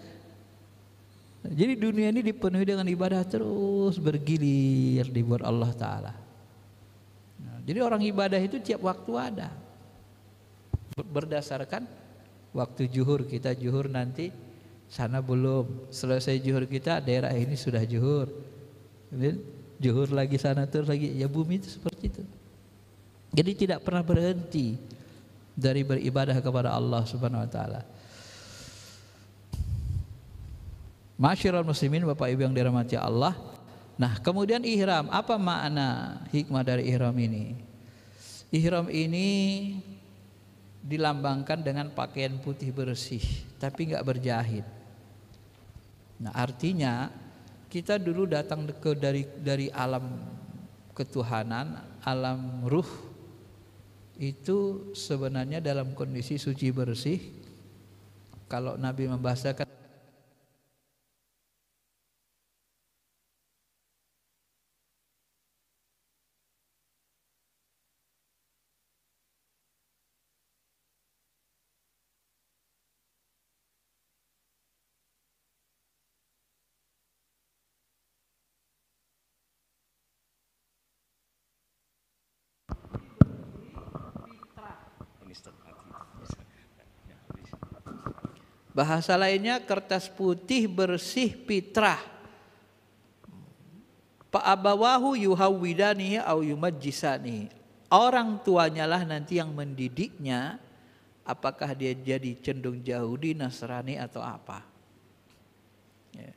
Jadi dunia ini dipenuhi dengan ibadah terus bergilir dibuat Allah Ta'ala. Jadi orang ibadah itu tiap waktu ada. Berdasarkan waktu zuhur, kita zuhur nanti sana belum. Selesai zuhur kita daerah ini sudah zuhur. Zuhur lagi sana terus lagi. Ya bumi itu seperti itu. Jadi tidak pernah berhenti dari beribadah kepada Allah Subhanahu wa taala. Masyiral muslimin, Bapak Ibu yang dirahmati Allah. Nah, kemudian ihram, apa makna hikmah dari ihram ini? Ihram ini dilambangkan dengan pakaian putih bersih, tapi enggak berjahit. Nah, artinya kita dulu datang dari alam ketuhanan, alam ruh itu sebenarnya dalam kondisi suci bersih. Kalau Nabi membahasakan bahasa lainnya kertas putih bersih fitrah. Fa abawahu yuhawwidanihi au yumajjisani. Orang tuanya lah nanti yang mendidiknya, apakah dia jadi cenderung Yahudi, Nasrani atau apa. Ya.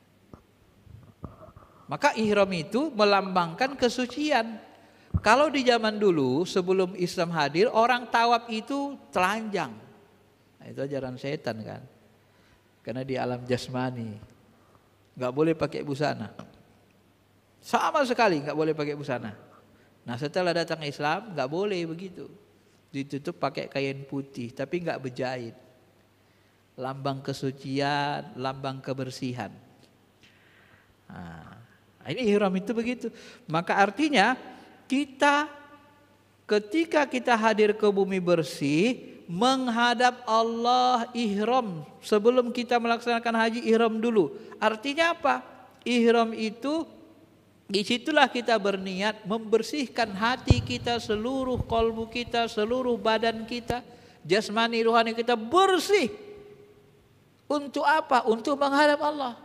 Maka ihram itu melambangkan kesucian. Kalau di zaman dulu sebelum Islam hadir, orang tawaf itu telanjang. Nah, itu ajaran setan kan. Karena di alam jasmani nggak boleh pakai busana, sama sekali nggak boleh pakai busana. Nah, setelah datang Islam nggak boleh begitu, ditutup pakai kain putih tapi nggak berjahit, lambang kesucian, lambang kebersihan. Nah, ini ihram itu begitu. Maka artinya kita ketika kita hadir ke bumi bersih, menghadap Allah, ihram. Sebelum kita melaksanakan haji, ihram dulu. Artinya apa? Ihram itu disitulah kita berniat membersihkan hati kita, seluruh kalbu kita, seluruh badan kita, jasmani rohani kita bersih Untuk apa? Untuk menghadap Allah.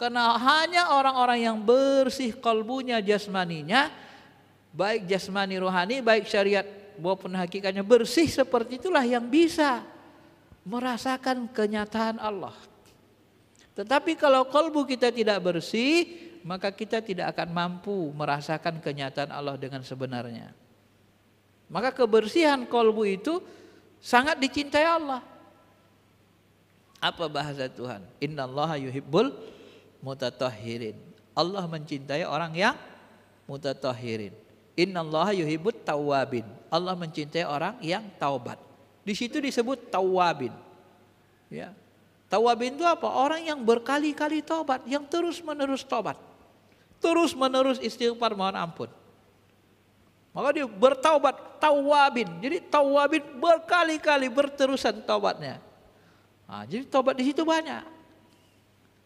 Karena hanya orang-orang yang bersih kalbunya, jasmaninya, baik jasmani rohani, baik syariat maupun hakikatnya bersih seperti itulah yang bisa merasakan kenyataan Allah. Tetapi kalau kalbu kita tidak bersih, maka kita tidak akan mampu merasakan kenyataan Allah dengan sebenarnya. Maka kebersihan kalbu itu sangat dicintai Allah. Apa bahasa Tuhan? Innallaha yuhibbul mutatahhirin. Allah mencintai orang yang mutatahhirin. Innallaha yuhibbut tawwabin. Allah mencintai orang yang taubat. Di situ disebut tawwabin. Ya. Tawwabin itu apa? Orang yang berkali-kali taubat, yang terus-menerus taubat. Terus-menerus istighfar mohon ampun. Maka dia bertaubat, tawwabin. Jadi tawwabin berkali-kali berterusan taubatnya. Nah, jadi taubat di situ banyak.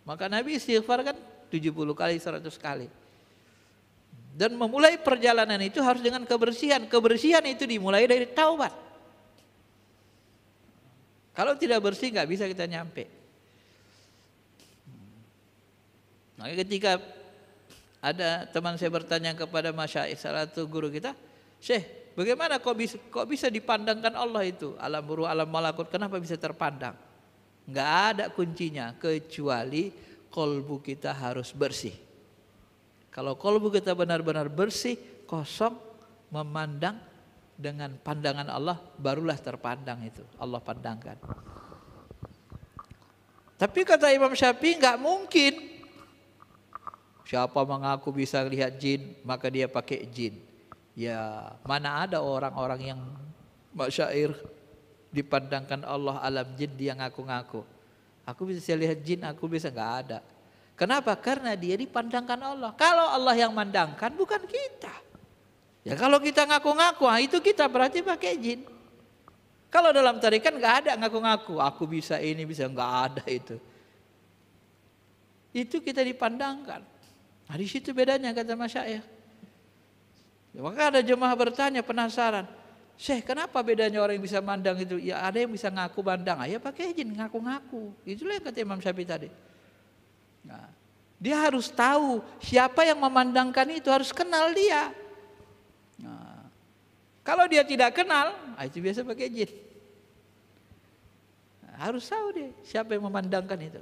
Maka Nabi istighfar kan 70 kali, 100 kali. Dan memulai perjalanan itu harus dengan kebersihan. Kebersihan itu dimulai dari taubat. Kalau tidak bersih nggak bisa kita nyampe. Maka ketika ada teman saya bertanya kepada masyaikh salah satu guru kita, Syekh, bagaimana kok bisa dipandangkan Allah itu? Alam ruh, alam malakut, kenapa bisa terpandang? Nggak ada kuncinya kecuali kolbu kita harus bersih. Kalau kolbu kita benar-benar bersih, kosong, memandang dengan pandangan Allah, barulah terpandang itu. Allah pandangkan. Tapi kata Imam Syafi'i nggak mungkin. Siapa mengaku bisa lihat jin, maka dia pakai jin. Ya, mana ada orang-orang yang masyair dipandangkan Allah alam jin dia ngaku-ngaku. Aku bisa lihat jin, aku bisa, nggak ada. Kenapa? Karena dia dipandangkan Allah. Kalau Allah yang mandangkan, bukan kita. Ya kalau kita ngaku-ngaku, itu kita berarti pakai jin. Kalau dalam tarikat nggak ada ngaku-ngaku, aku bisa ini bisa, nggak ada itu. Itu kita dipandangkan. Nah, di situ bedanya kata masyaikh. Ya, maka ada jemaah bertanya penasaran, Syekh, kenapa bedanya orang yang bisa mandang itu? Ya ada yang bisa ngaku mandang, ya pakai jin ngaku-ngaku. Itulah yang kata Imam Syafi'i tadi. Nah, dia harus tahu siapa yang memandangkan itu, harus kenal dia. Nah, kalau dia tidak kenal, itu biasa pakai jin. Nah, harus tahu dia siapa yang memandangkan itu.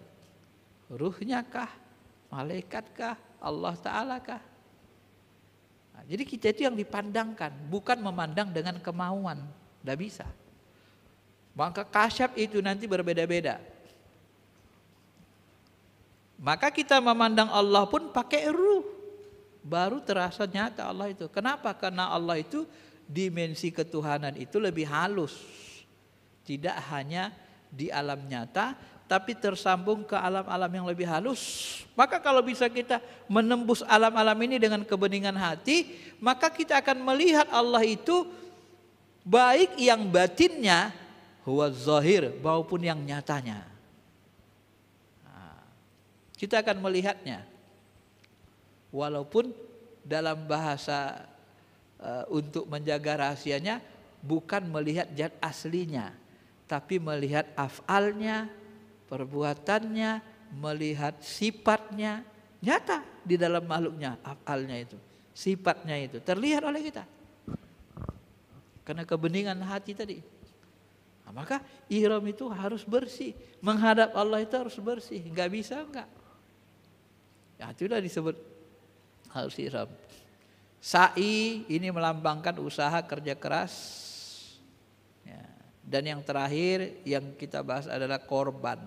Ruhnya kah? Malaikat kah? Allah Ta'ala kah? Nah, jadi kita itu yang dipandangkan, bukan memandang dengan kemauan. Tidak bisa. Maka kasyaf itu nanti berbeda-beda. Maka kita memandang Allah pun pakai ruh. Baru terasa nyata Allah itu. Kenapa? Karena Allah itu dimensi ketuhanan itu lebih halus. Tidak hanya di alam nyata, tapi tersambung ke alam-alam yang lebih halus. Maka kalau bisa kita menembus alam-alam ini dengan kebeningan hati, maka kita akan melihat Allah itu baik yang batinnya, huwa zahir, maupun yang nyatanya. Nah, kita akan melihatnya. Walaupun dalam bahasa untuk menjaga rahasianya bukan melihat zat aslinya, tapi melihat af'alnya, perbuatannya, melihat sifatnya, nyata di dalam makhluknya, af'alnya itu, sifatnya itu terlihat oleh kita. Karena kebeningan hati tadi. Nah, maka ihram itu harus bersih, menghadap Allah itu harus bersih, nggak bisa enggak. Ya itu sudah disebut harus ihram. Sa'i ini melambangkan usaha kerja keras. Ya. Dan yang terakhir yang kita bahas adalah korban.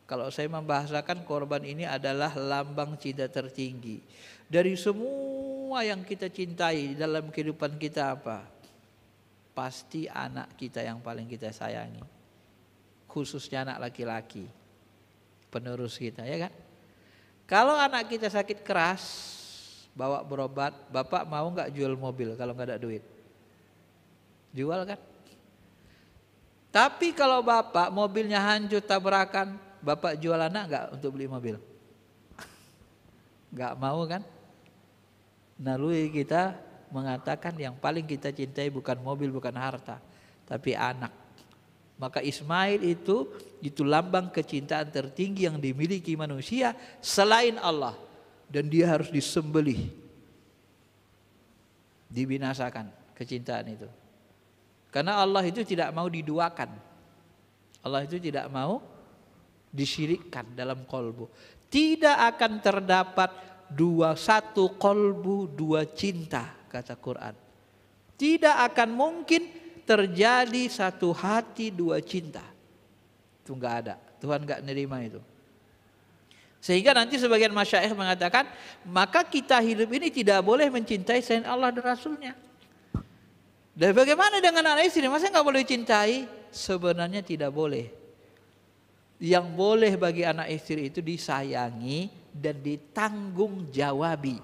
Kalau saya membahasakan korban ini adalah lambang cinta tertinggi. Dari semua yang kita cintai dalam kehidupan kita apa? Pasti anak kita yang paling kita sayangi. Khususnya anak laki-laki. Penerus kita, ya kan? Kalau anak kita sakit keras, bawa berobat, bapak mau nggak jual mobil kalau nggak ada duit? Jual kan? Tapi kalau bapak mobilnya hancur tabrakan, bapak jual anak nggak untuk beli mobil? Nggak mau kan? Nalui kita mengatakan yang paling kita cintai bukan mobil, bukan harta, tapi anak. Maka Ismail itu lambang kecintaan tertinggi yang dimiliki manusia selain Allah. Dan dia harus disembelih. Dibinasakan kecintaan itu. Karena Allah itu tidak mau diduakan. Allah itu tidak mau disyirikkan dalam kolbu. Tidak akan terdapat satu kolbu, dua cinta, kata Quran. Tidak akan mungkin terjadi satu hati, dua cinta. Itu enggak ada. Tuhan enggak nerima itu. Sehingga nanti sebagian masyaikh mengatakan, maka kita hidup ini tidak boleh mencintai selain Allah dan Rasulnya. Dan bagaimana dengan anak istri? Masa enggak boleh cintai? Sebenarnya tidak boleh. Yang boleh bagi anak istri itu disayangi dan ditanggung jawabi.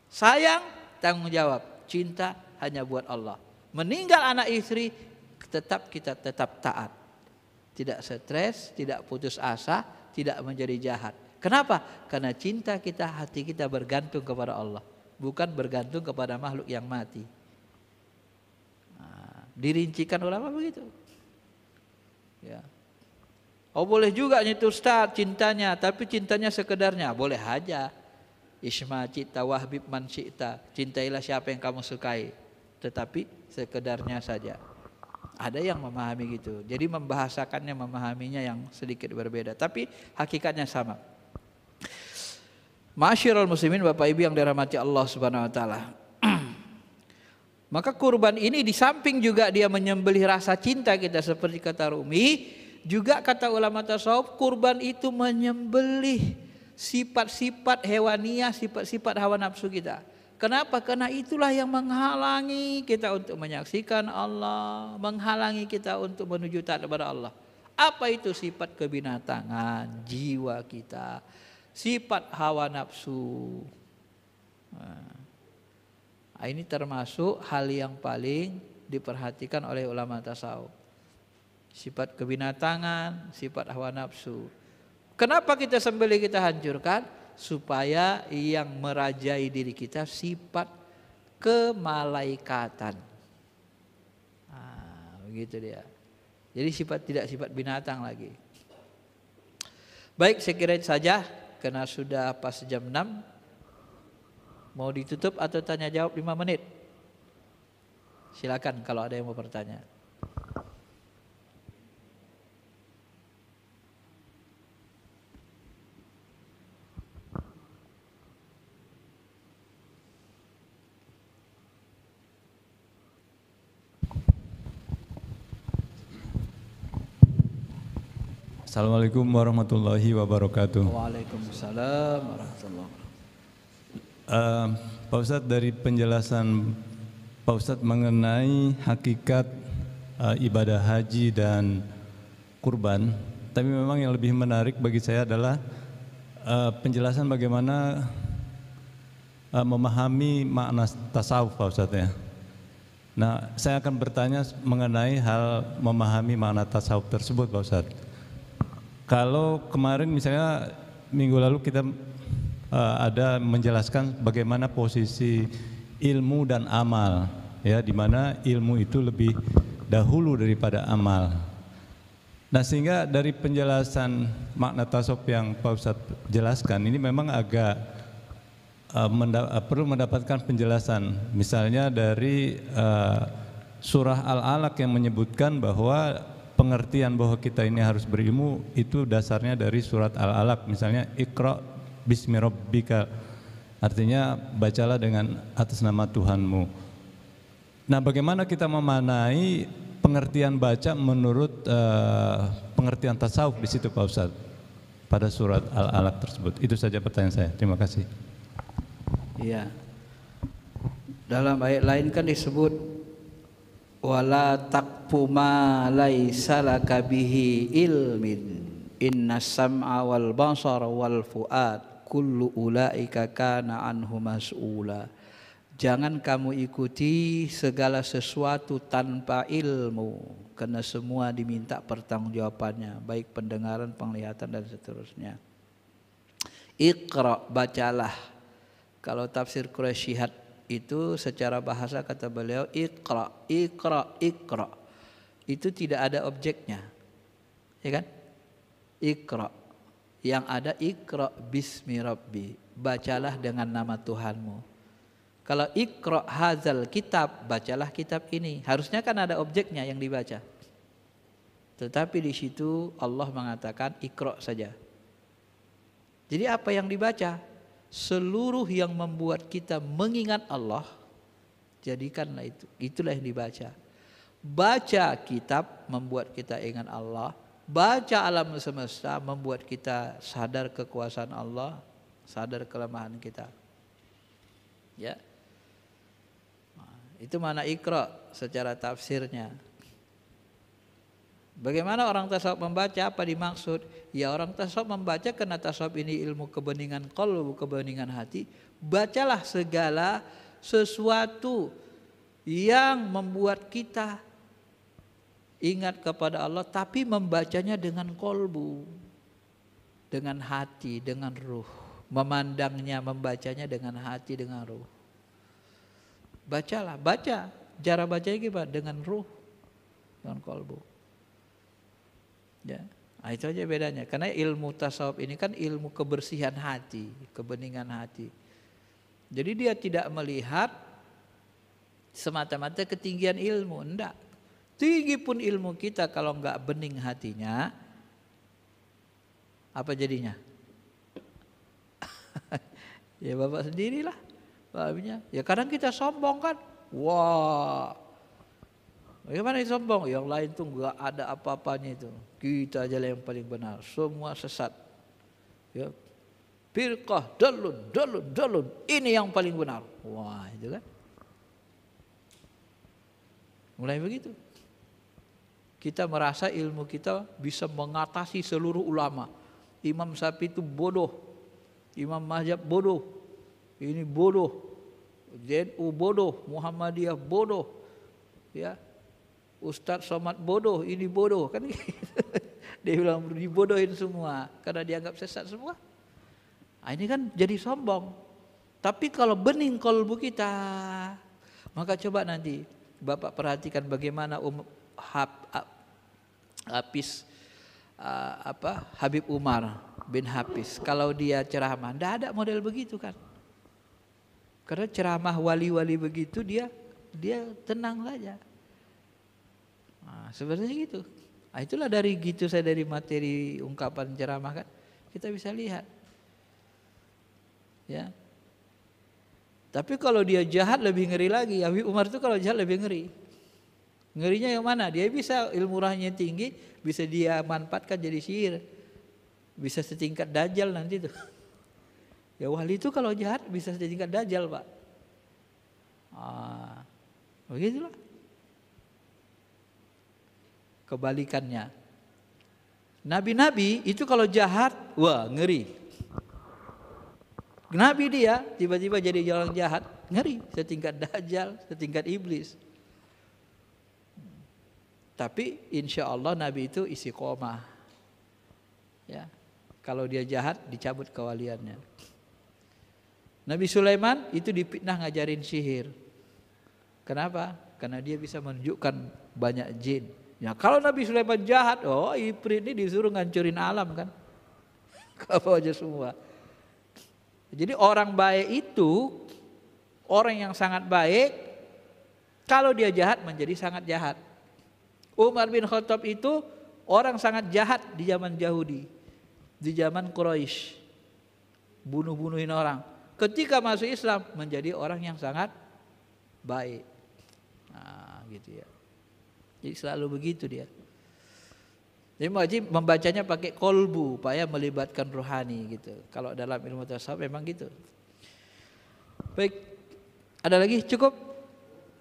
Sayang, tanggung jawab. Cinta hanya buat Allah. Meninggal anak istri, kita tetap taat. Tidak stres, tidak putus asa, tidak menjadi jahat. Kenapa? Karena cinta kita, hati kita bergantung kepada Allah. Bukan bergantung kepada makhluk yang mati. Nah, dirincikan ulama begitu. Ya. Oh boleh juga itu Ustaz cintanya, tapi cintanya sekedarnya. Boleh aja. Isma cita wahbib man cita. Cintailah siapa yang kamu sukai. Tetapi sekedarnya saja. Ada yang memahami gitu. Jadi membahasakannya, memahaminya yang sedikit berbeda. Tapi hakikatnya sama. Ma'asyiral muslimin, Bapak Ibu yang dirahmati Allah Subhanahu wa taala. Maka kurban ini di samping juga dia menyembelih rasa cinta kita seperti kata Rumi, juga kata ulama tasawuf kurban itu menyembelih sifat-sifat hewaniah, sifat-sifat hawa nafsu kita. Kenapa? Karena itulah yang menghalangi kita untuk menyaksikan Allah, menghalangi kita untuk menuju taat kepada Allah. Apa itu? Sifat kebinatangan jiwa kita, sifat hawa nafsu. Nah, ini termasuk hal yang paling diperhatikan oleh ulama tasawuf. Sifat kebinatangan, sifat hawa nafsu. Kenapa kita sembelih, kita hancurkan? Supaya yang merajai diri kita sifat kemalaikatan. Nah, begitu dia. Jadi tidak sifat binatang lagi. Baik, saya kira itu saja karena sudah pas jam 6. Mau ditutup atau tanya jawab 5 menit? Silakan kalau ada yang mau bertanya. Assalamualaikum warahmatullahi wabarakatuh. Waalaikumsalam warahmatullahi wabarakatuh. Pak Ustadz, dari penjelasan Pak Ustadz mengenai hakikat ibadah haji dan kurban, tapi memang yang lebih menarik bagi saya adalah penjelasan bagaimana memahami makna tasawuf, Pak Ustadz ya. Nah, saya akan bertanya mengenai hal memahami makna tasawuf tersebut, Pak Ustadz. Kalau kemarin misalnya minggu lalu kita ada menjelaskan bagaimana posisi ilmu dan amal, ya, di mana ilmu itu lebih dahulu daripada amal. Nah, sehingga dari penjelasan makna tasawuf yang Pak Ustadz jelaskan ini memang agak perlu mendapatkan penjelasan. Misalnya dari surah Al-Alaq yang menyebutkan bahwa pengertian bahwa kita ini harus berilmu itu dasarnya dari surat Al-Alaq, misalnya Iqra bismi rabbika, artinya bacalah dengan atas nama Tuhanmu. Nah, bagaimana kita memanai pengertian baca menurut pengertian tasawuf di situ, Pak Ustadz, pada surat Al-Alaq tersebut? Itu saja pertanyaan saya. Terima kasih. Iya. Dalam ayat lain kan disebut wala taqfu ma laisa laka bihi ilmin innas sam'a wal basara wal fuad kullu ulaika kana anhu mas'ula. Jangan kamu ikuti segala sesuatu tanpa ilmu, karena semua diminta pertanggungjawabannya, baik pendengaran, penglihatan dan seterusnya. Iqra, bacalah. Kalau tafsir Quraisyhat itu secara bahasa kata beliau Iqra, Iqra, Iqra. itu tidak ada objeknya, ya kan? Iqra, yang ada Iqra bismi rabbi, bacalah dengan nama Tuhanmu. Kalau Iqra hadzal kitab, bacalah kitab ini, harusnya kan ada objeknya yang dibaca. Tetapi di situ Allah mengatakan Iqra saja. Jadi apa yang dibaca? Seluruh yang membuat kita mengingat Allah, jadikanlah itu. Itulah yang dibaca. Baca kitab membuat kita ingat Allah. Baca alam semesta membuat kita sadar kekuasaan Allah, sadar kelemahan kita. Ya. Nah, itu mana Iqra secara tafsirnya. Bagaimana orang tasawuf membaca, apa dimaksud? Ya, orang tasawuf membaca karena tasawuf ini ilmu kebeningan qalbu, kebeningan hati. Bacalah segala sesuatu yang membuat kita ingat kepada Allah, tapi membacanya dengan qalbu, dengan hati, dengan ruh. Memandangnya, membacanya dengan hati, dengan ruh. Bacalah, baca. Cara bacanya gimana? Dengan ruh, dengan qalbu. Ya, nah itu aja bedanya. Karena ilmu tasawuf ini kan ilmu kebersihan hati, kebeningan hati. Jadi dia tidak melihat semata-mata ketinggian ilmu, enggak. Tinggi pun ilmu kita kalau enggak bening hatinya, apa jadinya? Ya Bapak sendirilah pahamnya. Ya kadang kita sombong kan, wah. Bagaimana sombong? Yang lain tuh enggak ada apa-apanya itu. Kita aja yang paling benar. Semua sesat. Ya. Firqah dalun. Ini yang paling benar. Wah, itu kan. Mulai begitu. Kita merasa ilmu kita bisa mengatasi seluruh ulama. Imam Syafi'i itu bodoh. Imam Mazhab bodoh. Ini bodoh. JNU bodoh. Muhammadiyah bodoh. Ya. Ustadz Somad bodoh, ini bodoh kan gitu. Dia bilang dibodohin semua karena dianggap sesat semua. Nah, ini kan jadi sombong. Tapi kalau bening qalbu kita, maka coba nanti Bapak perhatikan bagaimana Habib Umar bin Hafiz. Kalau dia ceramah, tidak ada model begitu kan. Karena ceramah wali-wali begitu dia tenang saja. Nah, sebenarnya gitu. Nah, itulah dari gitu saya dari materi ungkapan ceramah kan kita bisa lihat. Ya. Tapi kalau dia jahat lebih ngeri lagi. Habib Umar itu kalau jahat lebih ngeri. Ngerinya yang mana? Dia bisa ilmu rohnya tinggi, bisa dia manfaatkan jadi sihir. Bisa setingkat dajjal nanti tuh. Ya wali itu kalau jahat bisa setingkat dajjal, Pak. Ah, begitulah. Kebalikannya, nabi-nabi itu kalau jahat, wah ngeri. Nabi dia tiba-tiba jadi orang jahat, ngeri, setingkat dajjal, setingkat iblis. Tapi insya Allah Nabi itu istiqomah. Ya, kalau dia jahat dicabut kewaliannya. Nabi Sulaiman itu dipitnah ngajarin sihir. Kenapa? Karena dia bisa menunjukkan banyak jin. Ya kalau Nabi Sulaiman jahat, oh Ifrit ini disuruh ngancurin alam kan. Apa aja semua. Jadi orang baik itu, orang yang sangat baik, kalau dia jahat menjadi sangat jahat. Umar bin Khattab itu orang sangat jahat di zaman Yahudi, di zaman Quraisy, bunuh-bunuhin orang. Ketika masuk Islam menjadi orang yang sangat baik. Nah gitu ya. Jadi selalu begitu dia. Jadi wajib membacanya pakai kolbu supaya melibatkan rohani gitu. Kalau dalam ilmu tasawuf memang gitu. Baik, ada lagi? Cukup?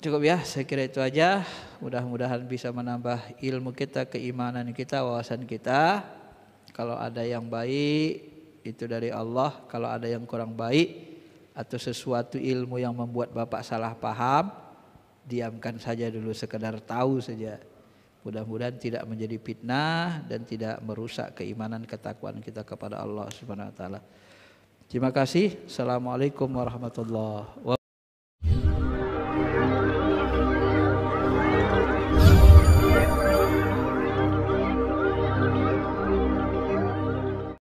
Cukup ya, saya kira itu aja. Mudah-mudahan bisa menambah ilmu kita, keimanan kita, wawasan kita. Kalau ada yang baik itu dari Allah. Kalau ada yang kurang baik atau sesuatu ilmu yang membuat Bapak salah paham, diamkan saja dulu, sekedar tahu saja. Mudah-mudahan tidak menjadi fitnah dan tidak merusak keimanan ketakwaan kita kepada Allah Subhanahu wa taala. Terima kasih. Assalamualaikum warahmatullahi wabarakatuh.